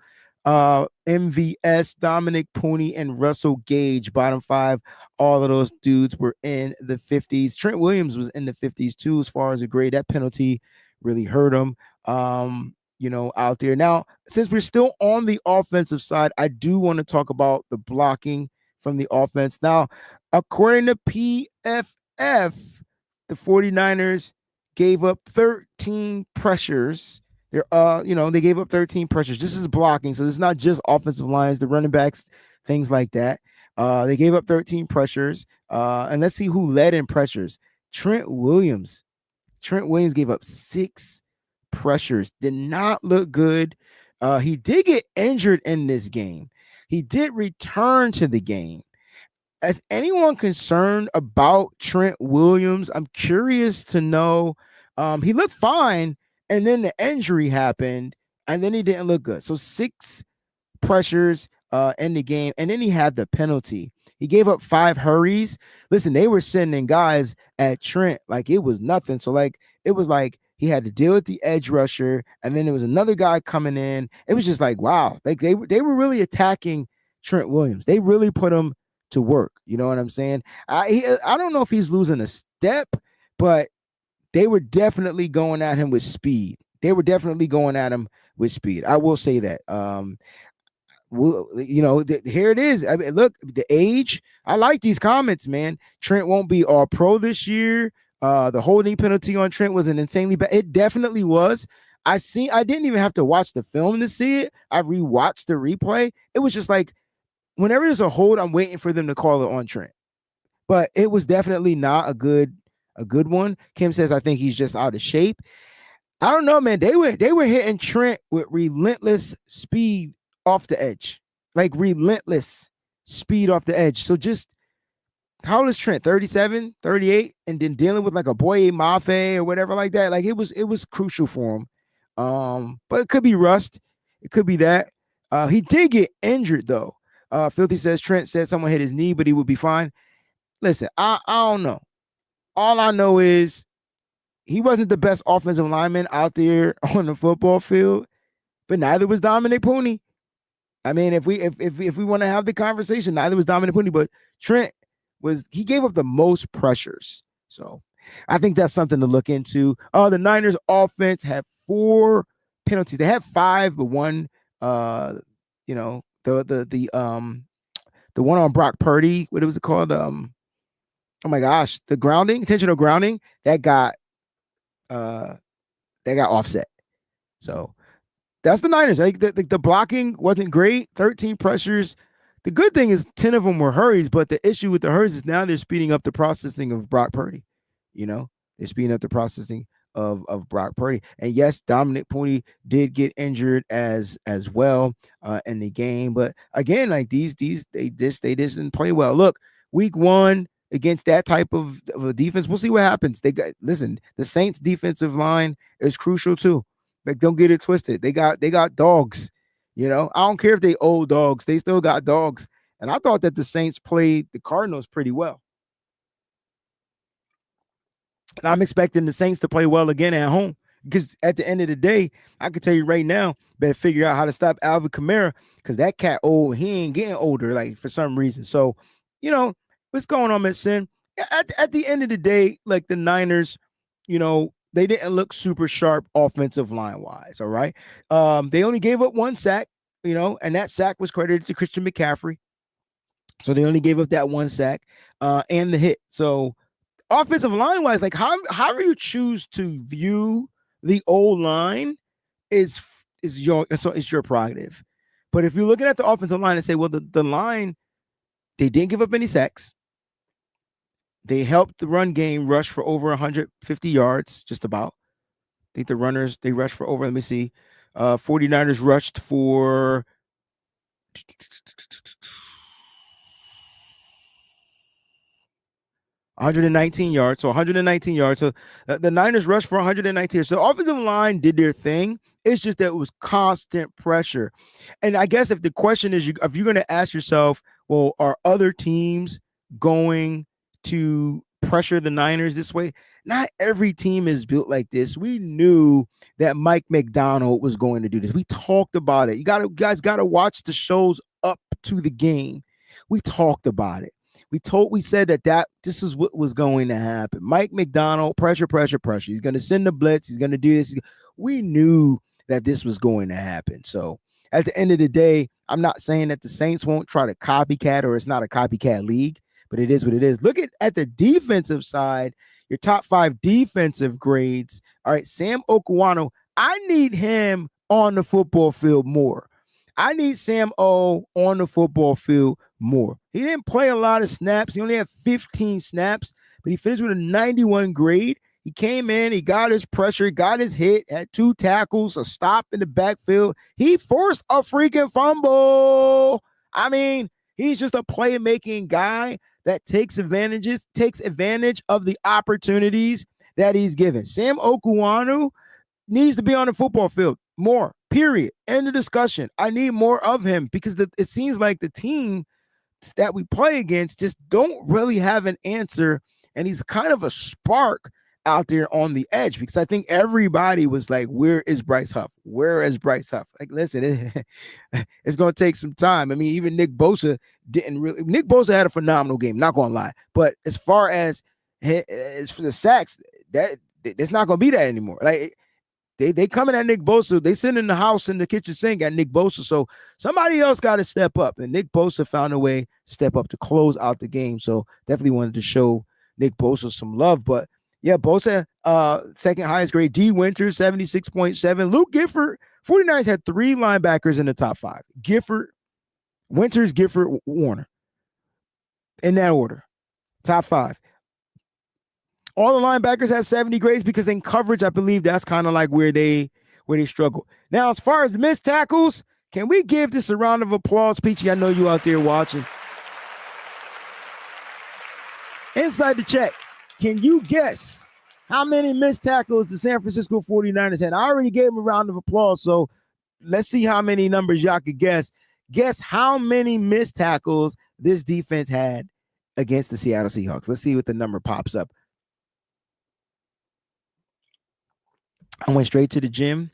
MVS, Dominic Pooney, and Russell Gage. Bottom 5. All of those dudes were in the 50s. Trent Williams was in the 50s too, as far as a grade. That penalty really hurt him. Out there. Now, since we're still on the offensive side, I do want to talk about the blocking from the offense. Now, according to PFF, the 49ers gave up 13 pressures. They gave up 13 pressures. This is blocking, so this is not just offensive lines, the running backs, things like that. They gave up 13 pressures. And let's see who led in pressures. Trent Williams. Trent Williams gave up 6 pressures. Did not look good. He did get injured in this game. He did return to the game. Is anyone concerned about Trent Williams? I'm curious to know. He looked fine, and then the injury happened, and then he didn't look good. So 6 pressures in the game, and then he had the penalty. He gave up 5 hurries. Listen, they were sending guys at Trent like it was nothing. So it was like he had to deal with the edge rusher, and then there was another guy coming in. It was just like, wow, like they were really attacking Trent Williams. They really put him to work. You know what I'm saying? I don't know if he's losing a step, but they were definitely going at him with speed. Here it is. I mean, look, the age. I like these comments, man. Trent won't be all pro this year. The holding penalty on Trent was an insanely bad. It definitely was. I didn't even have to watch the film to see it. I rewatched the replay. It was just like, whenever there's a hold, I'm waiting for them to call it on Trent. But it was definitely not a good one. Kim says, I think he's just out of shape. I don't know, man. They were hitting Trent with relentless speed off the edge. Like relentless speed off the edge. So just, how old is Trent? 37, 38, and then dealing with like a Boye Mafe or whatever like that. Like it was crucial for him. But it could be rust. It could be that. He did get injured though. Filthy says Trent said someone hit his knee, but he would be fine. Listen, I don't know. All I know is he wasn't the best offensive lineman out there on the football field, but neither was Dominic Pooney. I mean, if we want to have the conversation, neither was Dominic Pooney, but Trent he gave up the most pressures. So I think that's something to look into. The Niners offense had 4 penalties. They had 5, but one, the one on Brock Purdy, what was it called? Oh my gosh, the intentional grounding that got offset. So that's the Niners. Like the blocking wasn't great. 13 pressures. The good thing is 10 of them were hurries, but the issue with the hurries is now they're speeding up the processing of Brock Purdy. They're speeding up the processing of Brock Purdy. And yes, Dominic Pooney did get injured as well in the game. But again, like they didn't play well. Look, week 1 against that type of a defense, we'll see what happens. The Saints defensive line is crucial too. Like, don't get it twisted. They got dogs. I don't care if they old dogs. They still got dogs. And I thought that the Saints played the Cardinals pretty well. And I'm expecting the Saints to play well again at home. Because at the end of the day, I can tell you right now, better figure out how to stop Alvin Kamara, because that cat old. He ain't getting older, like, for some reason. So, what's going on, Miss Sin? At the end of the day, like, the Niners, they didn't look super sharp offensive line wise. All right. They only gave up 1 sack, and that sack was credited to Christian McCaffrey. So they only gave up that 1 sack and the hit. So offensive line wise, like, how you choose to view the old line is your prerogative. But if you're looking at the offensive line and say, well, the line, they didn't give up any sacks. They helped the run game rush for over 150 yards, just about. I think the runners, they rushed for over, let me see. 49ers rushed for 119 yards. So 119 yards. So the Niners rushed for 119 yards. So the offensive line did their thing. It's just that it was constant pressure. And I guess if the question is, if you're going to ask yourself, well, are other teams going to pressure the Niners this way? Not every team is built like this. We knew that Mike McDonald was going to do this. We talked about it. You guys got to watch the shows up to the game. We talked about it. We said that this is what was going to happen. Mike McDonald, pressure. He's going to send the blitz. He's going to do this. We knew that this was going to happen. So at the end of the day, I'm not saying that the Saints won't try to copycat, or it's not a copycat league, but it is what it is. Look at the defensive side, your top 5 defensive grades. All right, Sam Okuano, I need him on the football field more. I need Sam O on the football field more. He didn't play a lot of snaps. He only had 15 snaps, but he finished with a 91 grade. He came in, he got his pressure, got his hit, had 2 tackles, a stop in the backfield. He forced a freaking fumble. I mean, he's just a playmaking guy that takes advantage of the opportunities that he's given. Sam Okuanu needs to be on the football field more, period. End of discussion. I need more of him because it seems like the team that we play against just don't really have an answer, and he's kind of a spark out there on the edge, because I think everybody was like, where is Bryce Huff? Where is Bryce Huff? Like, listen, it's going to take some time. I mean, even Nick Bosa had a phenomenal game, not going to lie. But as far as for the sacks, it's not going to be that anymore. Like, they coming at Nick Bosa. They sitting in the house in the kitchen sink at Nick Bosa. So somebody else got to step up. And Nick Bosa found a way to step up to close out the game. So definitely wanted to show Nick Bosa some love. But yeah, Bosa, second highest grade. D. Winters, 76.7. Luke Gifford, 49ers had 3 linebackers in the top 5. Gifford, Winters, Gifford, Warner. In that order. Top 5. All the linebackers had 70 grades because in coverage, I believe that's kind of like where they struggle. Now, as far as missed tackles, can we give this a round of applause? Peachy, I know you out there watching. Inside the check, can you guess how many missed tackles the San Francisco 49ers had? I already gave them a round of applause, so let's see how many numbers y'all could guess. Guess how many missed tackles this defense had against the Seattle Seahawks. Let's see what the number pops up. I went straight to the gym.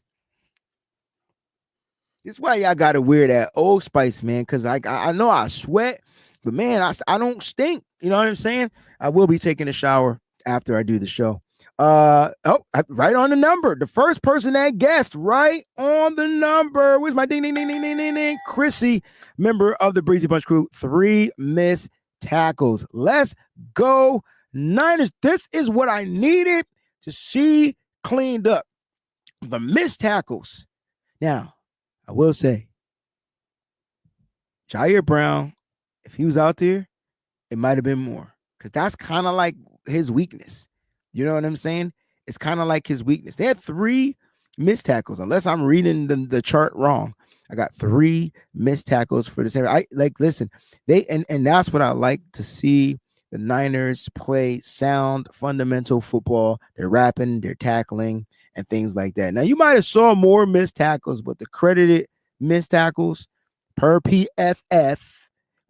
This is why y'all got to wear that Old Spice, man, because I know I sweat, but, man, I don't stink. You know what I'm saying? I will be taking a shower after I do the show. Right on the number. The first person that guessed right on the number. Where's my ding, ding, ding, ding, ding, ding, ding? Chrissy, member of the Breezy Bunch crew. 3 missed tackles. Let's go, Niners. This is what I needed to see cleaned up. The missed tackles. Now, I will say, Jair Brown, if he was out there, it might have been more, because that's kind of like his weakness. You know what I'm saying? It's kind of like his weakness. They had 3 missed tackles, unless I'm reading the chart wrong. I got 3 missed tackles for the same. Listen, and that's what I like to see. The Niners play sound, fundamental football. They're rapping, they're tackling, and things like that. Now, you might have saw more missed tackles, but the credited missed tackles per PFF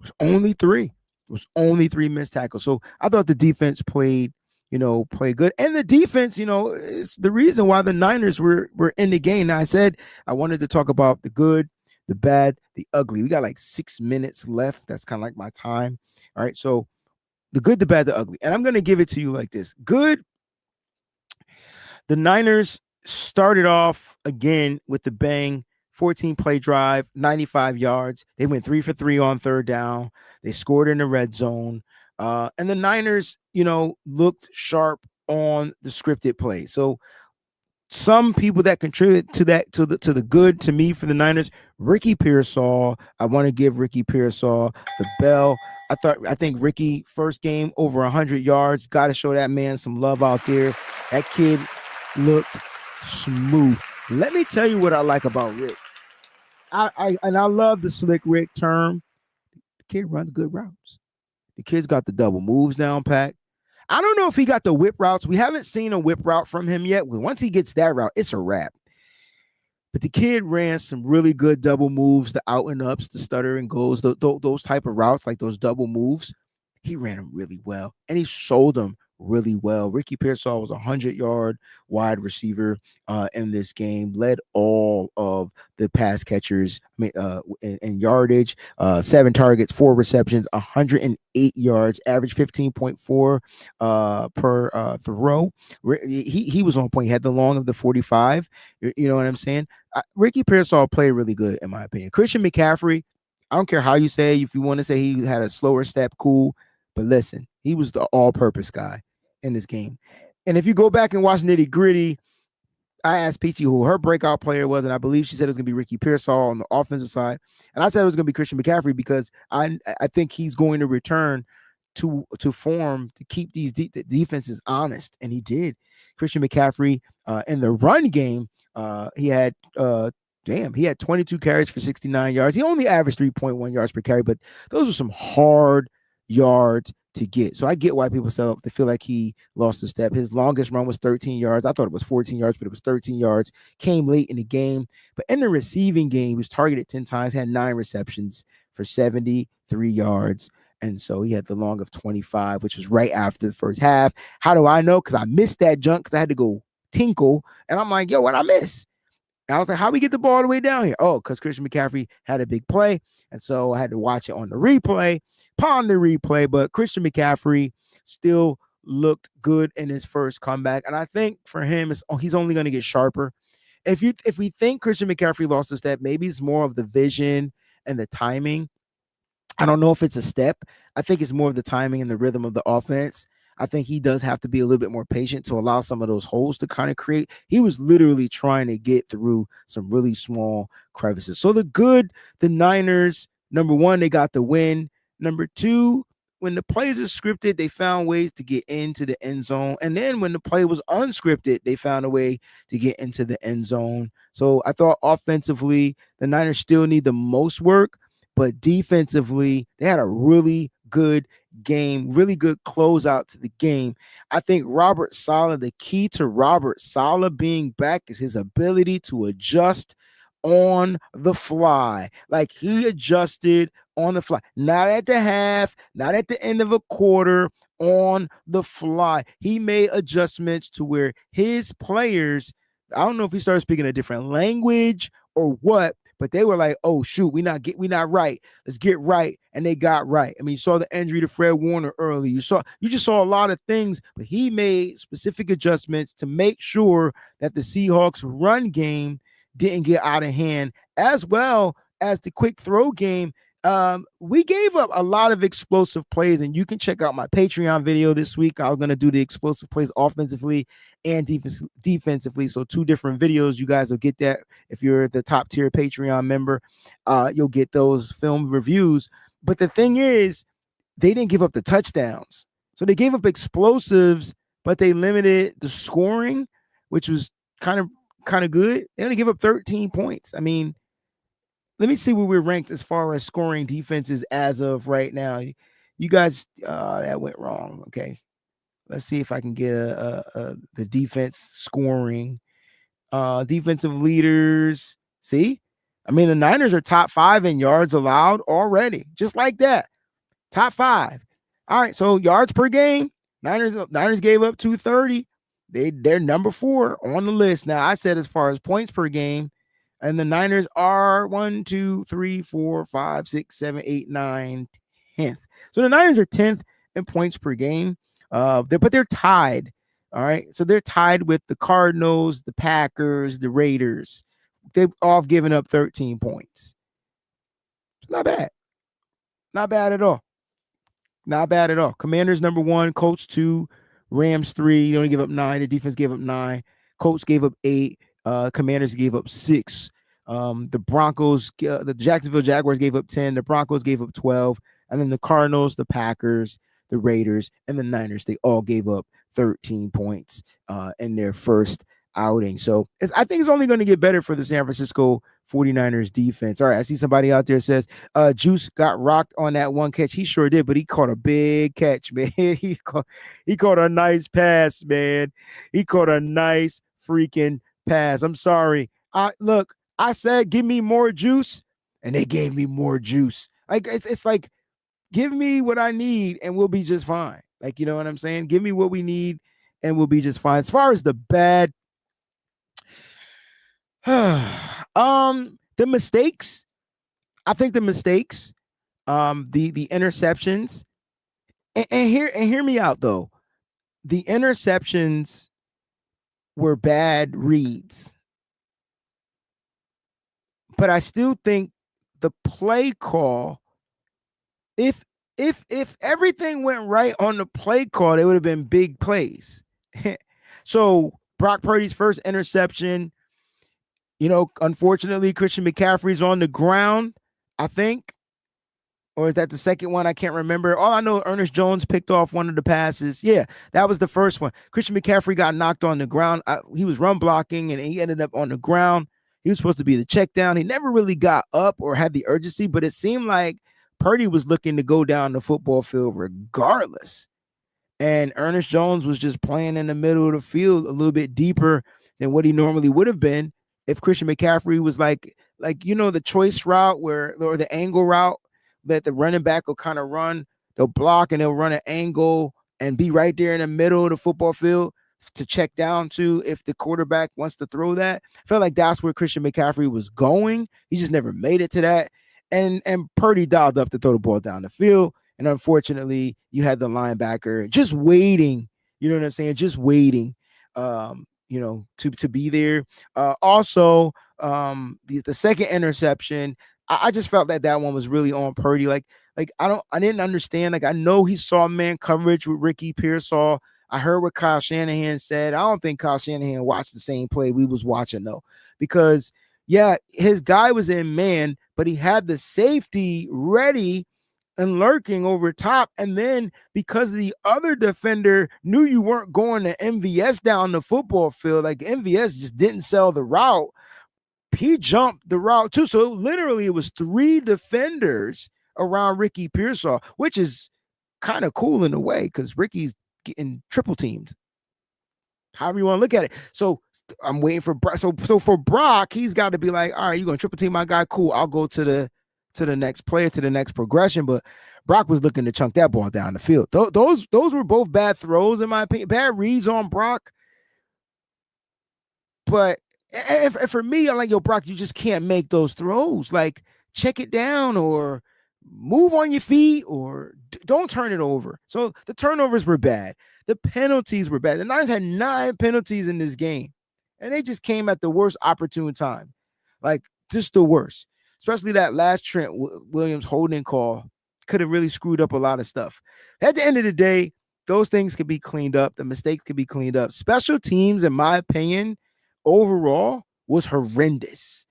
was only 3. It was only 3 missed tackles. So I thought the defense played good. And the defense, is the reason why the Niners were in the game. Now, I said I wanted to talk about the good, the bad, the ugly. We got like 6 minutes left. That's kind of like my time. All right, so the good, the bad, the ugly. And I'm going to give it to you like this. Good, the Niners started off again with the bang, 14-play drive, 95 yards. They went 3 for 3 on third down. They scored in the red zone. And the Niners, looked sharp on the scripted play. So some people that contribute to that, to the good to me for the Niners, Ricky Pearsall. I want to give Ricky Pearsall the bell. I think Ricky, first game over 100 yards. Got to show that man some love out there. That kid looked smooth. Let me tell you what I like about Rick. I love the slick Rick term. The kid runs good routes. The kid's got the double moves down pat. I don't know if he got the whip routes. We haven't seen a whip route from him yet. Once he gets that route, it's a wrap. But the kid ran some really good double moves, the out and ups, the stutter and goes, those type of routes, like those double moves. He ran them really well, and he sold them really well. Ricky Pearsall was a 100-yard wide receiver in this game, led all of the pass catchers in yardage, 7 targets, 4 receptions, 108 yards, average 15.4 per throw. He was on point. He had the long of the 45. You know what I'm saying? Ricky Pearsall played really good, in my opinion. Christian McCaffrey, I don't care how you say, if you want to say he had a slower step, cool. But listen, he was the all-purpose guy in this game. And if you go back and watch Nitty Gritty, I asked Peachy who her breakout player was, and I believe she said it was going to be Ricky Pearsall on the offensive side. And I said it was going to be Christian McCaffrey because I think he's going to return to form to keep these defenses honest. And he did. Christian McCaffrey in the run game, he had 22 carries for 69 yards. He only averaged 3.1 yards per carry, but those are some hard yards to get. So I get why people they feel like he lost a step. His longest run was 13 yards. I thought it was 14 yards, but it was 13 yards. Came late in the game. But in the receiving game, he was targeted 10 times, had 9 receptions for 73 yards. And so he had the long of 25, which was right after the first half. How do I know? Because I missed that junk because I had to go tinkle. And I'm like, yo, what'd I miss? And I was like, how we get the ball all the way down here? Oh, because Christian McCaffrey had a big play. And so I had to watch it on the replay, pawn the replay. But Christian McCaffrey still looked good in his first comeback. And I think for him, he's only going to get sharper. If we think Christian McCaffrey lost a step, maybe it's more of the vision and the timing. I don't know if it's a step. I think it's more of the timing and the rhythm of the offense. I think he does have to be a little bit more patient to allow some of those holes to kind of create. He was literally trying to get through some really small crevices. So the Niners, number one, they got the win. Number two, when the plays are scripted, they found ways to get into the end zone. And then when the play was unscripted, they found a way to get into the end zone. So I thought offensively, the Niners still need the most work, but defensively, they had a really good game, really good closeout to the game. I think Robert Saleh, the key to Robert Saleh being back is his ability to adjust on the fly. Like he adjusted on the fly, not at the half, not at the end of a quarter, on the fly. He made adjustments to where his players, I don't know if he started speaking a different language or what, but they were like, oh, shoot, we not right. Let's get right. And they got right. I mean, you saw the injury to Fred Warner early. You just saw a lot of things, but he made specific adjustments to make sure that the Seahawks run game didn't get out of hand, as well as the quick throw game. We gave up a lot of explosive plays, and you can check out my Patreon video this week. I was going to do the explosive plays offensively and defensively. So 2 different videos. You guys will get that. If you're the top tier Patreon member, you'll get those film reviews. But the thing is, they didn't give up the touchdowns. So they gave up explosives, but they limited the scoring, which was kind of good. They only give up 13 points. I mean, let me see where we're ranked as far as scoring defenses as of right now. You guys, that went wrong. Okay. Let's see if I can get the defense scoring. Defensive leaders. See? I mean, the Niners are top 5 in yards allowed already. Just like that. Top 5. All right, so yards per game. Niners gave up 230. They're number 4 on the list. Now, I said as far as points per game, and the Niners are 1, 2, 3, 4, 5, 6, 7, 8, 9, 10th. So the Niners are 10th in points per game. But they're tied. All right. So they're tied with the Cardinals, the Packers, the Raiders. They've all given up 13 points. Not bad. Not bad at all. Not bad at all. Commanders number 1, Colts 2, Rams 3. They only give up 9. The defense gave up 9. Colts gave up 8. Commanders gave up 6. The Broncos, the Jacksonville Jaguars gave up 10. The Broncos gave up 12. And then the Cardinals, the Packers, the Raiders, and the Niners, they all gave up 13 points in their first outing. So I think it's only going to get better for the San Francisco 49ers defense. All right, I see somebody out there says Juice got rocked on that one catch. He sure did, but he caught a big catch, man. he caught a nice pass, man. He caught a nice freaking pass. I'm sorry. I said give me more juice, and they gave me more juice. Like it's like give me what I need and we'll be just fine. Like, you know what I'm saying? Give me what we need and we'll be just fine. As far as the bad, the mistakes, I think the mistakes, the interceptions, and hear me out though. The interceptions were bad reads, but I still think the play call, if everything went right on the play call, they would have been big plays. So Brock Purdy's first interception, unfortunately, Christian McCaffrey's on the ground, I think. Or is that the second one? I can't remember. All I know, Ernest Jones picked off one of the passes. Yeah, that was the first one. Christian McCaffrey got knocked on the ground. He was run blocking, and he ended up on the ground. He was supposed to be the check down. He never really got up or had the urgency, but it seemed like Purdy was looking to go down the football field regardless. And Ernest Jones was just playing in the middle of the field a little bit deeper than what he normally would have been if Christian McCaffrey was like the choice route or the angle route that the running back will kind of run. They'll block and they'll run an angle and be right there in the middle of the football field to check down to if the quarterback wants to throw that. I felt like that's where Christian McCaffrey was going. He just never made it to that. And Purdy dialed up to throw the ball down the field. And unfortunately, you had the linebacker just waiting, you know what I'm saying? Just waiting, to be there. Also, the second interception, I just felt that one was really on Purdy. Like I didn't understand. Like I know he saw man coverage with Ricky Pearsall. I heard what Kyle Shanahan said. I don't think Kyle Shanahan watched the same play we was watching though, because yeah, his guy was in man, but he had the safety ready and lurking over top. And then because the other defender knew you weren't going to MVS down the football field, like MVS just didn't sell the route. He jumped the route too. So literally it was 3 defenders around Ricky Pearsall, which is kind of cool in a way because Ricky's getting triple teamed. However you want to look at it. So I'm waiting for Brock. So for Brock, he's got to be like, all right, you're going to triple team my guy. Cool. I'll go to the next player, to the next progression. But Brock was looking to chunk that ball down the field. Those were both bad throws, in my opinion. Bad reads on Brock. But if for me, I'm like, yo, Brock, you just can't make those throws. Like, check it down or move on your feet or don't turn it over. So the turnovers were bad. The penalties were bad. The Niners had 9 penalties in this game, and they just came at the worst opportune time. Like, just the worst. Especially that last Trent Williams holding call could have really screwed up a lot of stuff. At the end of the day, those things could be cleaned up. The mistakes could be cleaned up. Special teams, in my opinion, overall was horrendous,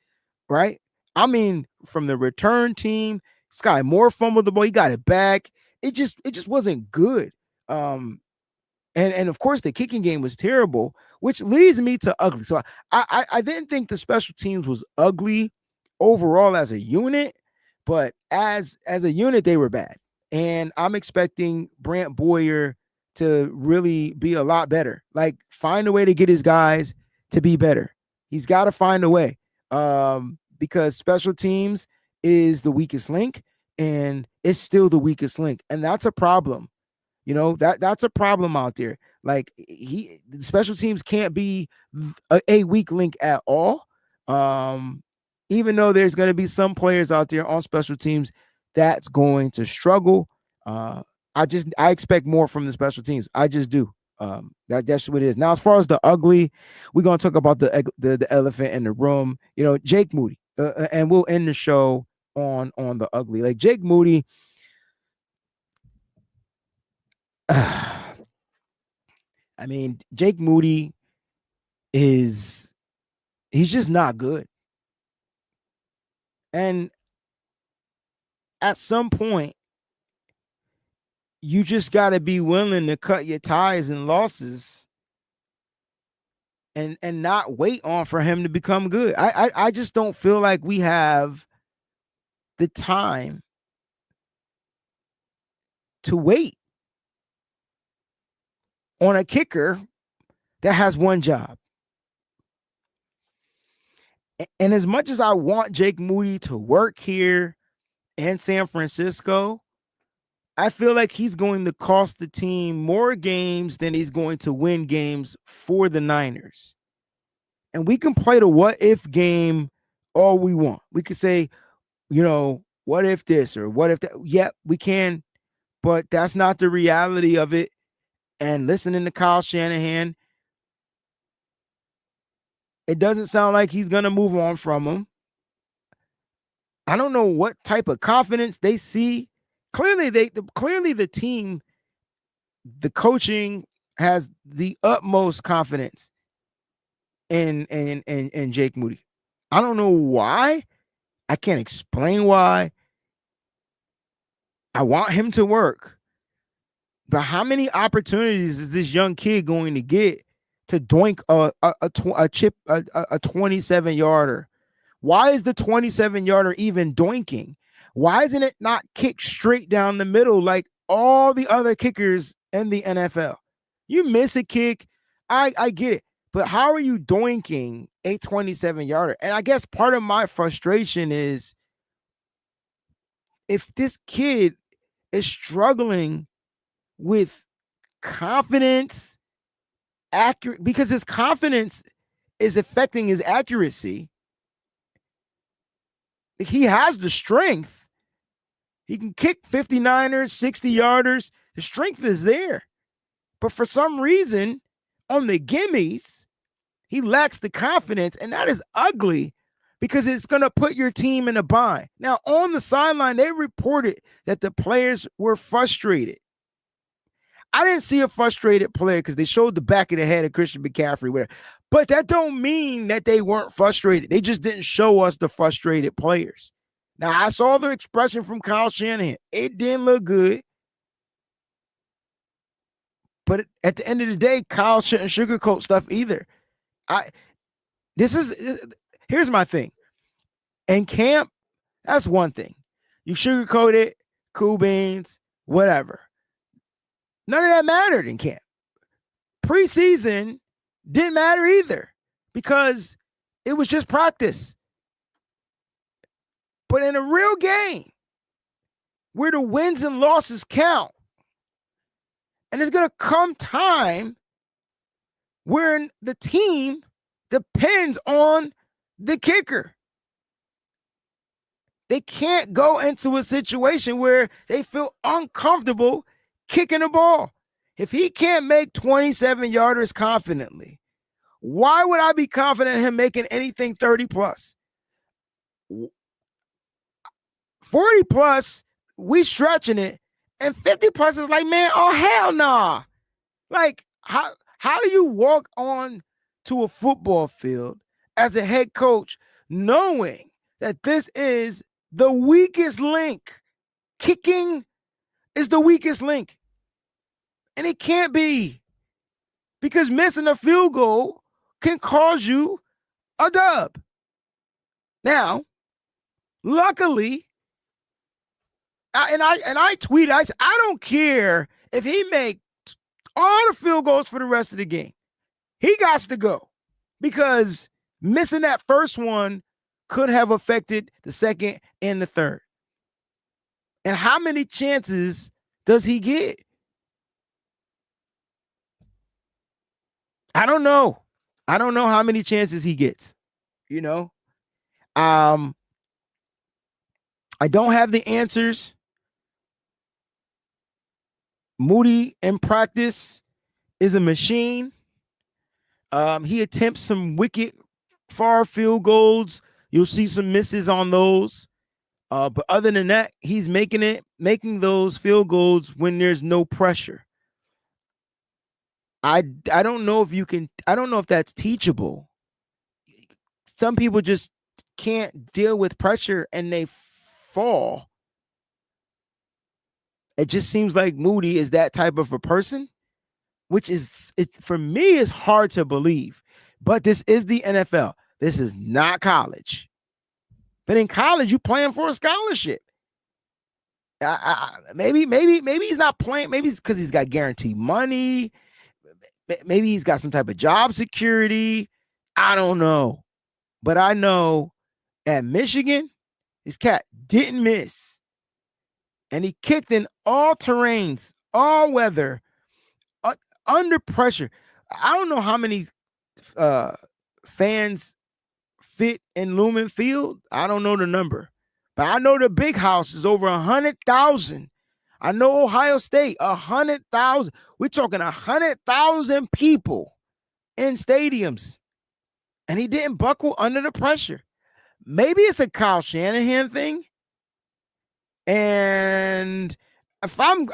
right? I mean, from the return team, Sky Moore fumbled the ball. He got it back. It just wasn't good. And of course, the kicking game was terrible, which leads me to ugly. So I didn't think the special teams was ugly overall as a unit, but as a unit, they were bad. And I'm expecting Brant Boyer to really be a lot better. Like, find a way to get his guys to be better. He's got to find a way, because special teams is the weakest link, and it's still the weakest link, and that's a problem. That's a problem out there. Like, the special teams can't be a weak link at all. Even though there's going to be some players out there on special teams that's going to struggle. I expect more from the special teams. I just do. That's what it is. Now, as far as the ugly, we're going to talk about the elephant in the room. Jake Moody, and we'll end the show on the ugly. Like, Jake Moody. I mean, Jake Moody he's just not good. And at some point, you just got to be willing to cut your ties and losses and not wait on for him to become good. I just don't feel like we have the time to wait on a kicker that has one job. And as much as I want Jake Moody to work here in San Francisco, I feel like he's going to cost the team more games than he's going to win games for the Niners. And we can play the what if game all we want. We could say, what if this or what if that? Yep, we can, but that's not the reality of it. And listening to Kyle Shanahan, it doesn't sound like he's going to move on from him. I don't know what type of confidence they see. Clearly the team, the coaching has the utmost confidence in Jake Moody. I don't know why. I can't explain why. I want him to work. But how many opportunities is this young kid going to get to doink a 27-yarder? Why is the 27-yarder even doinking? Why isn't it not kicked straight down the middle like all the other kickers in the NFL? You miss a kick, I get it. But how are you doinking a 27-yarder? And I guess part of my frustration is if this kid is struggling with confidence, accurate, because his confidence is affecting his accuracy. He has the strength. He can kick 59ers, 60-yarders. The strength is there. But for some reason, on the gimmies, he lacks the confidence, and that is ugly because it's going to put your team in a bind. Now, on the sideline, they reported that the players were frustrated. I didn't see a frustrated player because they showed the back of the head of Christian McCaffrey. But that don't mean that they weren't frustrated. They just didn't show us the frustrated players. Now, I saw the expression from Kyle Shanahan. It didn't look good. But at the end of the day, Kyle shouldn't sugarcoat stuff either. Here's my thing. In camp, that's one thing. You sugarcoat it, cool beans, whatever. None of that mattered in camp. Preseason didn't matter either because it was just practice. But in a real game where the wins and losses count, and there's going to come time where the team depends on the kicker. They can't go into a situation where they feel uncomfortable kicking the ball. If he can't make 27-yarders confidently, why would I be confident in him making anything 30 plus? 40 plus, we stretching it, and 50 plus is like, man, oh hell nah. Like, how do you walk on to a football field as a head coach knowing that this is the weakest link? Kicking is the weakest link. And it can't be, because missing a field goal can cause you a dub. Now, luckily, I tweeted, I said, I don't care if he makes all the field goals for the rest of the game. He got to go, because missing that first one could have affected the second and the third. And how many chances does he get? I don't know. I don't know how many chances he gets. I don't have the answers. Moody in practice is a machine. He attempts some wicked far field goals. You'll see some misses on those. But other than that, he's making those field goals when there's no pressure. I don't know if that's teachable. Some people just can't deal with pressure and they fall. It just seems like Moody is that type of a person, which is, for me, is hard to believe, But this is the NFL. This is not college. But in college, you playing for a scholarship. Maybe he's not playing. Maybe it's because he's got guaranteed money. Maybe he's got some type of job security. I don't know. But I know at Michigan, his cat didn't miss. And he kicked in all terrains, all weather, under pressure. I don't know how many fans fit in Lumen Field. I don't know the number. But I know the big house is over 100,000. I know Ohio State, 100,000. We're talking 100,000 people in stadiums. And he didn't buckle under the pressure. Maybe it's a Kyle Shanahan thing. And if I'm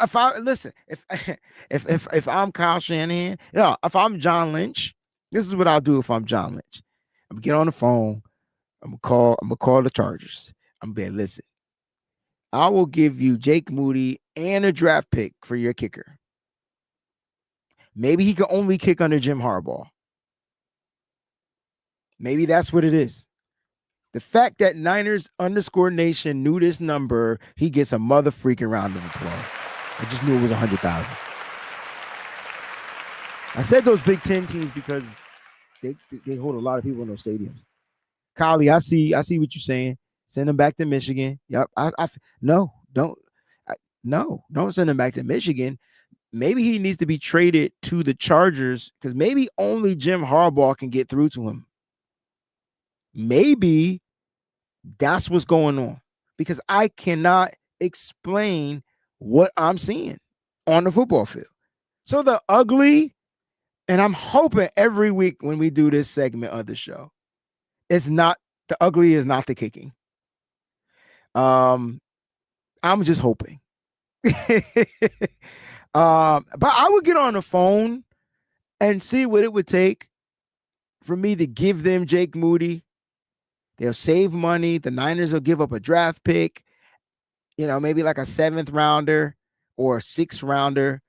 Kyle Shanahan, if I'm John Lynch, this is what I'll do if I'm John Lynch. I'm gonna get on the phone. I'm gonna call the Chargers. I'm gonna be like, listen, I will give you Jake Moody and a draft pick for your kicker. Maybe he can only kick under Jim Harbaugh. Maybe that's what it is. The fact that Niners_Nation knew this number, he gets a mother freaking round of applause. I just knew it was 100,000. I said those Big Ten teams because they hold a lot of people in those stadiums. Kylie, I see what you're saying. Send him back to Michigan. Yep. Don't send him back to Michigan. Maybe he needs to be traded to the Chargers because maybe only Jim Harbaugh can get through to him. Maybe that's what's going on because I cannot explain what I'm seeing on the football field. So the ugly, and I'm hoping every week when we do this segment of the show, it's not the ugly is not the kicking. I'm just hoping. But I would get on the phone and see what it would take for me to give them Jake Moody. They'll save money. The Niners will give up a draft pick, maybe like a 7th rounder or a 6th rounder,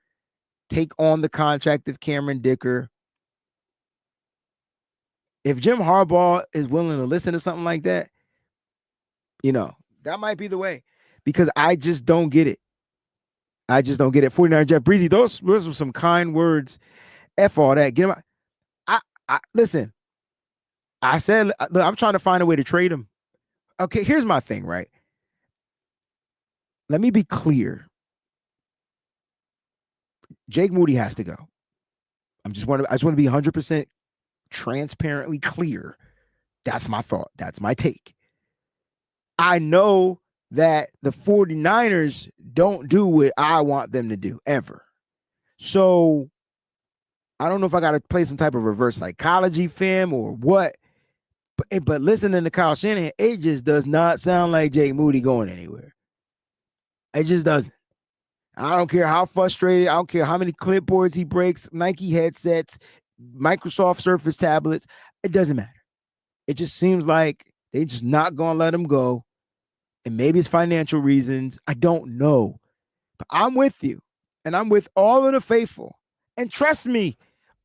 take on the contract of Cameron Dicker. If Jim Harbaugh is willing to listen to something like that, that might be the way because I just don't get it. 49 Jeff Breezy, those were some kind words. F all that. Get him out. Listen. I said, look, I'm trying to find a way to trade him. Okay, here's my thing, right? Let me be clear. Jake Moody has to go. I just want to be 100% transparently clear. That's my thought. That's my take. I know that the 49ers don't do what I want them to do ever. So I don't know if I got to play some type of reverse psychology film or what. But listening to Kyle Shanahan, it just does not sound like Jake Moody going anywhere. It just doesn't. I don't care how frustrated. I don't care how many clipboards he breaks, Nike headsets, Microsoft Surface tablets. It doesn't matter. It just seems like they just not going to let him go. And maybe it's financial reasons. I don't know. But I'm with you. And I'm with all of the faithful. And trust me,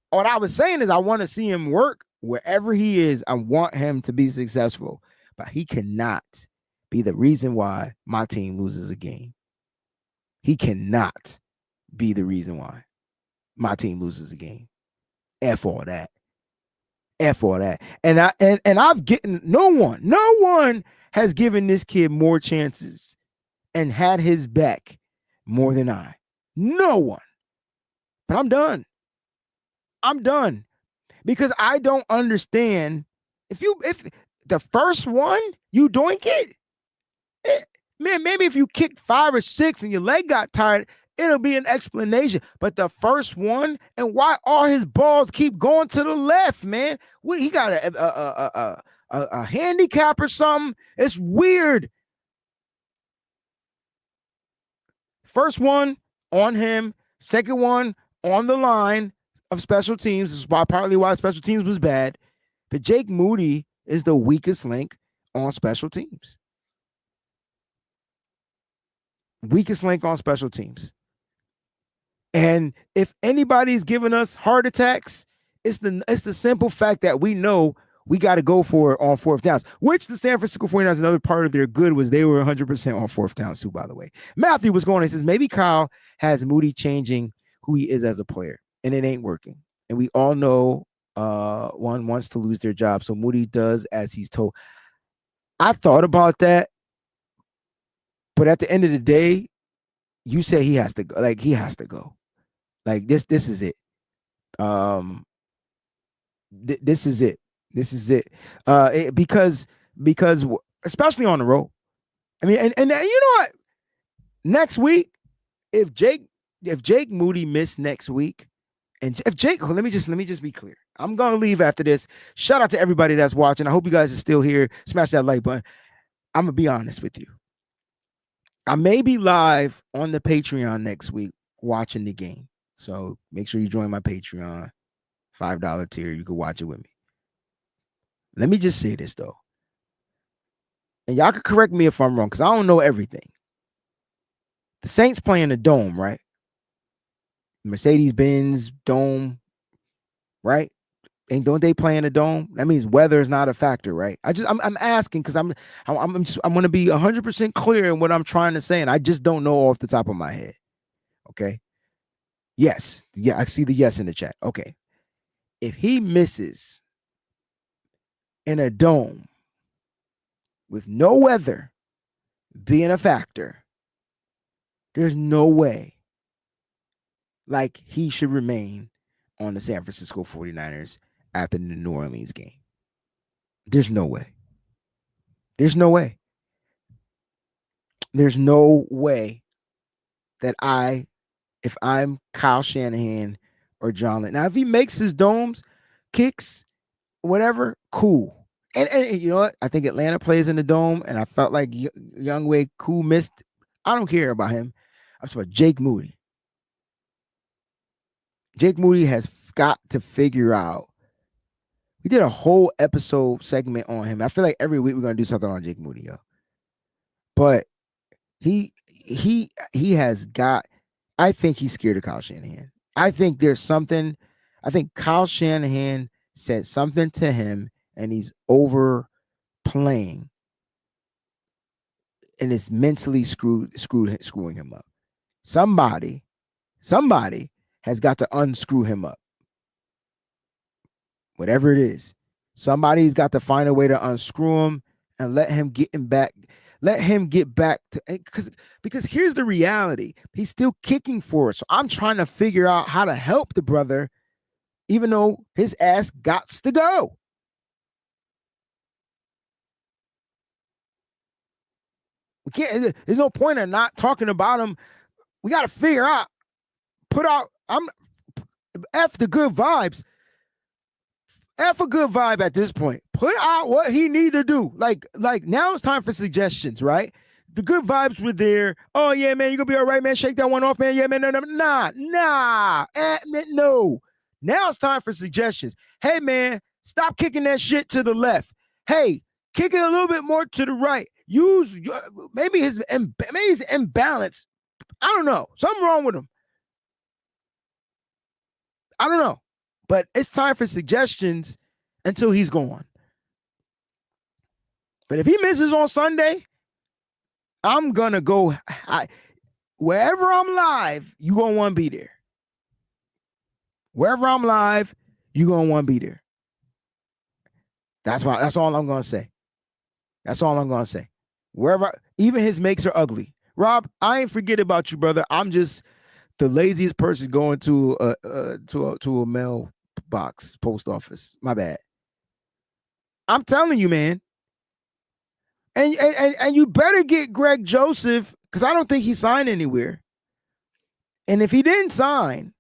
what I was saying is I want to see him work. Wherever he is, I want him to be successful, but he cannot be the reason why my team loses a game. He cannot be the reason why my team loses a game. F all that. And I've gotten no one has given this kid more chances and had his back more than I. No one. But I'm done. Because I don't understand if the first one you doink it, man, maybe if you kicked 5 or 6 and your leg got tired, it'll be an explanation. But the first one, and why all his balls keep going to the left, man? He got a handicap or something? It's weird. First one on him, second one on the line of special teams. This is partly why special teams was bad. But Jake Moody is the weakest link on special teams. Weakest link on special teams. And if anybody's giving us heart attacks, It's the simple fact that we know we got to go for it on fourth downs, which the San Francisco 49ers, another part of their good was they were 100% on fourth downs too, by the way. Matthew was going, he says, maybe Kyle has Moody changing who he is as a player, and it ain't working. And we all know one wants to lose their job, so Moody does as he's told. I thought about that, but at the end of the day, you say he has to go. Like, he has to go. Like, this is it. This is it. This is it. Because especially on the road. I mean, and you know what? Next week, if Jake Moody missed next week, and if Jake, let me just be clear. I'm gonna leave after this. Shout out to everybody that's watching. I hope you guys are still here. Smash that like button. I'm gonna be honest with you. I may be live on the Patreon next week watching the game. So make sure you join my Patreon. $5 tier. You can watch it with me. Let me just say this, though. And y'all can correct me if I'm wrong, because I don't know everything. The Saints play in the Dome, right? Mercedes-Benz Dome, right? And don't they play in a dome? That means weather is not a factor, right? I'm asking because I'm going to be 100% clear in what I'm trying to say, and I just don't know off the top of my head. Okay. Yes. Yeah, I see the yes in the chat. Okay. If he misses in a dome with no weather being a factor, there's no way like he should remain on the San Francisco 49ers after the New Orleans game. There's no way. There's no way. There's no way that if I'm Kyle Shanahan or John Lynch. Now, if he makes his domes, kicks, whatever, cool. And you know what? I think Atlanta plays in the dome, and I felt like Younghoe Koo missed. I don't care about him. I'm talking about Jake Moody. Jake Moody has got to figure out. We did a whole episode segment on him. I feel like every week we're going to do something on Jake Moody, yo. But he has got, I think he's scared of Kyle Shanahan. I think there's something, I think Kyle Shanahan said something to him and he's overplaying and it's mentally screwing him up. Somebody has got to unscrew him up. Whatever it is, somebody's got to find a way to unscrew him and let him get back to, because here's the reality. He's still kicking for us. So I'm trying to figure out how to help the brother, even though his ass gots to go. We can't, there's no point in not talking about him. We got to figure out, F the good vibes. F a good vibe at this point. Put out what he need to do. Like now it's time for suggestions, right? The good vibes were there. Oh, yeah, man, you're going to be all right, man. Shake that one off, man. Yeah, man, no. No. Now it's time for suggestions. Hey, man, stop kicking that shit to the left. Hey, kick it a little bit more to the right. Maybe he's imbalanced. I don't know. Something wrong with him. I don't know. But it's time for suggestions until he's gone. But if he misses on Sunday, I'm going to go. Wherever I'm live, you're going to want to be there. Wherever I'm live, you're going to want to be there. That's all I'm going to say. That's all I'm going to say. Wherever, even his makes are ugly. Rob, I ain't forget about you, brother. I'm just the laziest person going to a mail box, post office. My bad. I'm telling you, man. And you better get Greg Joseph, because I don't think he signed anywhere. And if he didn't sign,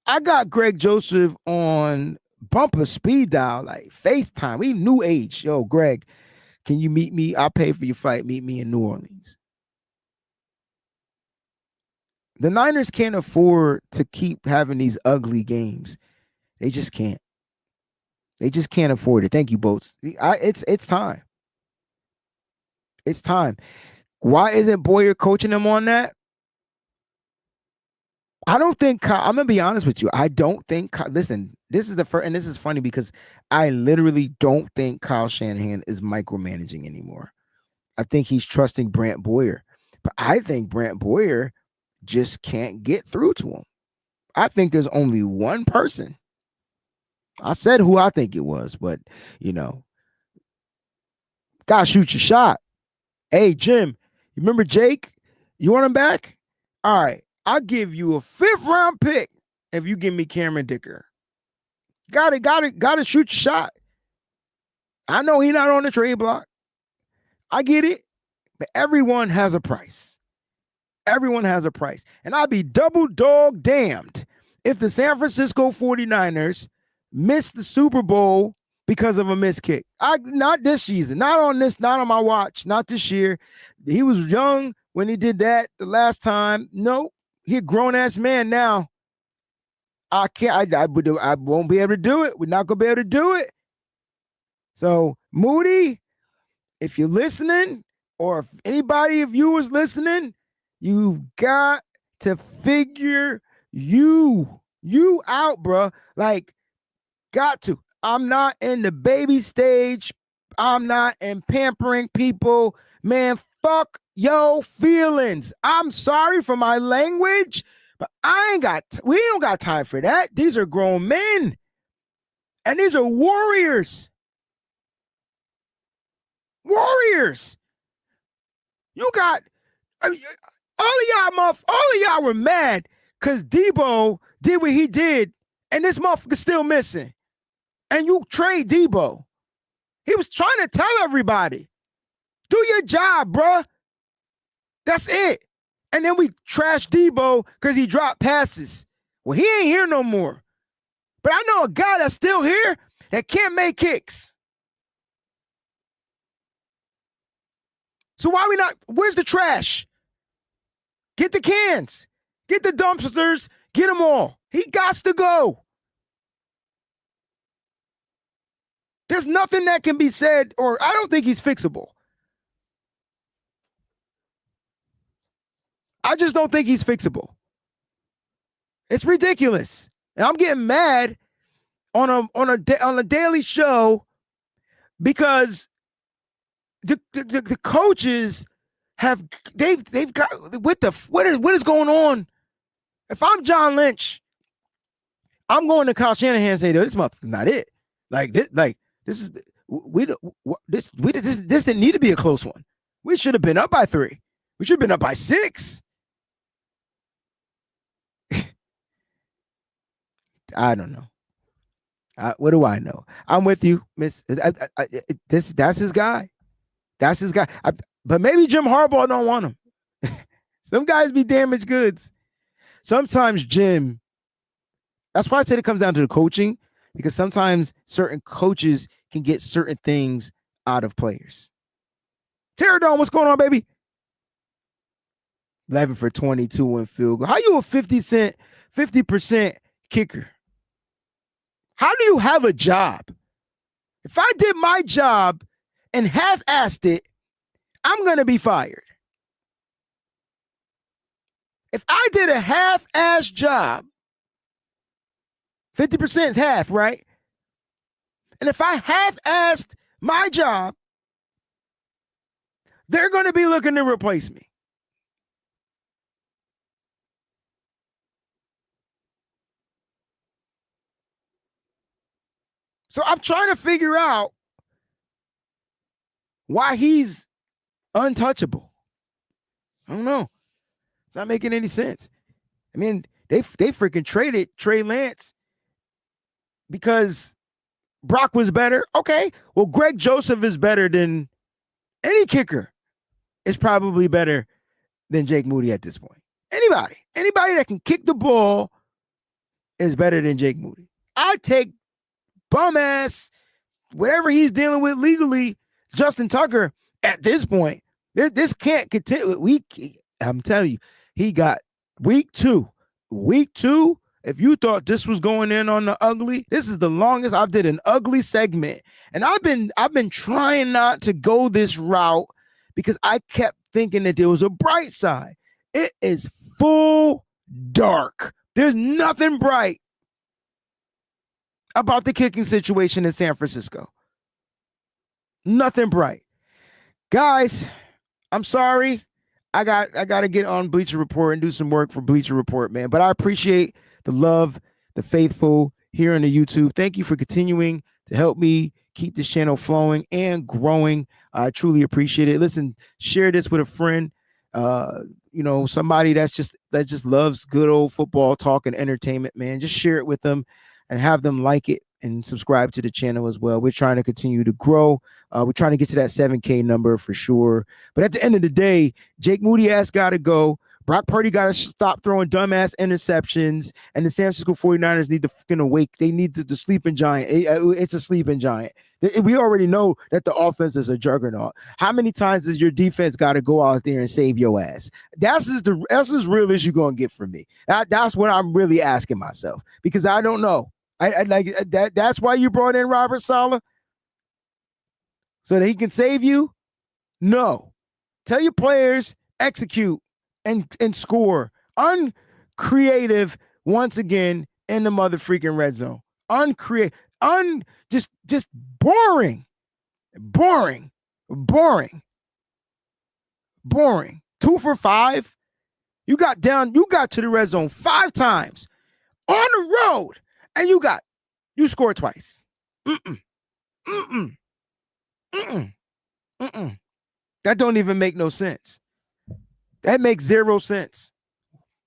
I got Greg Joseph on bumper speed dial, like FaceTime. We new age. Yo, Greg, can you meet me? I'll pay for your flight. Meet me in New Orleans. The Niners can't afford to keep having these ugly games. They just can't. They just can't afford it. Thank you, Boats. It's time. It's time. Why isn't Boyer coaching them on that? I don't think I'm gonna be honest with you. I don't think. Listen, this is the first, and this is funny because I literally don't think Kyle Shanahan is micromanaging anymore. I think he's trusting Brant Boyer, but I think Brant Boyer just can't get through to him. I think there's only one person. I said who I think it was, but gotta shoot your shot. Hey, Jim, you remember Jake? You want him back? All right, I'll give you a 5th round pick if you give me Cameron Dicker. Gotta shoot your shot. I know he's not on the trade block. I get it, but everyone has a price. Everyone has a price. And I'd be double dog damned if the San Francisco 49ers missed the Super Bowl because of a missed kick. Not this season, not on my watch, not this year. He was young when he did that the last time. No, he a grown-ass man now. I won't be able to do it. We're not gonna be able to do it. So, Moody, if you're listening, or if anybody of you is listening, you've got to figure you out, bro. Like, got to. I'm not in the baby stage. I'm not in pampering people. Man, fuck your feelings. I'm sorry for my language, but we don't got time for that. These are grown men. And these are warriors. Warriors. You got, all of y'all were mad because Debo did what he did, and this motherfucker's still missing. And you trade Debo. He was trying to tell everybody, do your job, bruh. That's it. And then we trash Debo because he dropped passes. Well, he ain't here no more. But I know a guy that's still here that can't make kicks. So why we not? Where's the trash? Get the cans. Get the dumpsters. Get them all. He gots to go. There's nothing that can be said, or I don't think he's fixable. I just don't think he's fixable. It's ridiculous. And I'm getting mad on a daily show because the coaches they've got what is going on? If I'm John Lynch, I'm going to Kyle Shanahan and say, this motherfucker's not it. This didn't need to be a close one. We should have been up by 3. We should have been up by 6. I don't know. What do I know? I'm with you, Miss. That's his guy. That's his guy. But maybe Jim Harbaugh don't want him. Some guys be damaged goods. Sometimes Jim. That's why I said it comes down to the coaching, because sometimes certain coaches can get certain things out of players. Terradome, what's going on, baby? 11 for 22 in field goal. How you a 50% kicker? How do you have a job? If I did my job and half-assed it, I'm going to be fired. If I did a half-assed job, 50% is half, right? And if I half-assed my job, they're going to be looking to replace me. So I'm trying to figure out why he's untouchable. I don't know. It's not making any sense. I mean, they freaking traded Trey Lance because Brock was better. Okay, well, Greg Joseph is better than any kicker. Is probably better than Jake Moody at this point. Anybody that can kick the ball is better than Jake Moody. I take bum ass, whatever he's dealing with legally, Justin Tucker at this point. This can't continue. I'm telling you, he got week two. Week 2. If you thought this was going in on the ugly, this is the longest I've did an ugly segment. And I've been trying not to go this route because I kept thinking that there was a bright side. It is full dark. There's nothing bright about the kicking situation in San Francisco. Nothing bright. Guys, I'm sorry. I got to get on Bleacher Report and do some work for Bleacher Report, man. But I appreciate the love, the faithful here on the YouTube. Thank you for continuing to help me keep this channel flowing and growing. I truly appreciate it. Listen, share this with a friend. Somebody that just loves good old football talk and entertainment, man. Just share it with them and have them like it and subscribe to the channel as well. We're trying to continue to grow. We're trying to get to that 7K number for sure. But at the end of the day, Jake Moody ass got to go. Brock Purdy got to stop throwing dumbass interceptions. And the San Francisco 49ers need to fucking awake. They need the sleeping giant. It's a sleeping giant. We already know that the offense is a juggernaut. How many times does your defense got to go out there and save your ass? That's as real as you're going to get from me. That's what I'm really asking myself, because I don't know. I like that. That's why you brought in Robert Saleh, so that he can save you. No, tell your players, execute and score. Uncreative once again in the mother freaking red zone. Just boring. 2 for 5. You got to the red zone 5 times on the road. And you scored twice. That don't even make no sense. That makes 0 sense.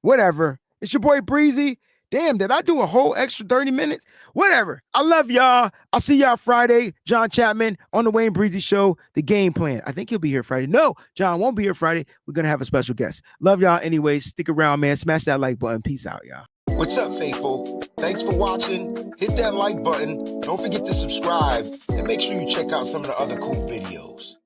Whatever. It's your boy Breezy. Damn, did I do a whole extra 30 minutes? Whatever. I love y'all. I'll see y'all Friday. John Chapman on the Wayne Breezie Show. The game plan. I think he'll be here Friday. No, John won't be here Friday. We're going to have a special guest. Love y'all anyways. Stick around, man. Smash that like button. Peace out, y'all. What's up, faithful? Thanks for watching. Hit that like button. Don't forget to subscribe. And make sure you check out some of the other cool videos.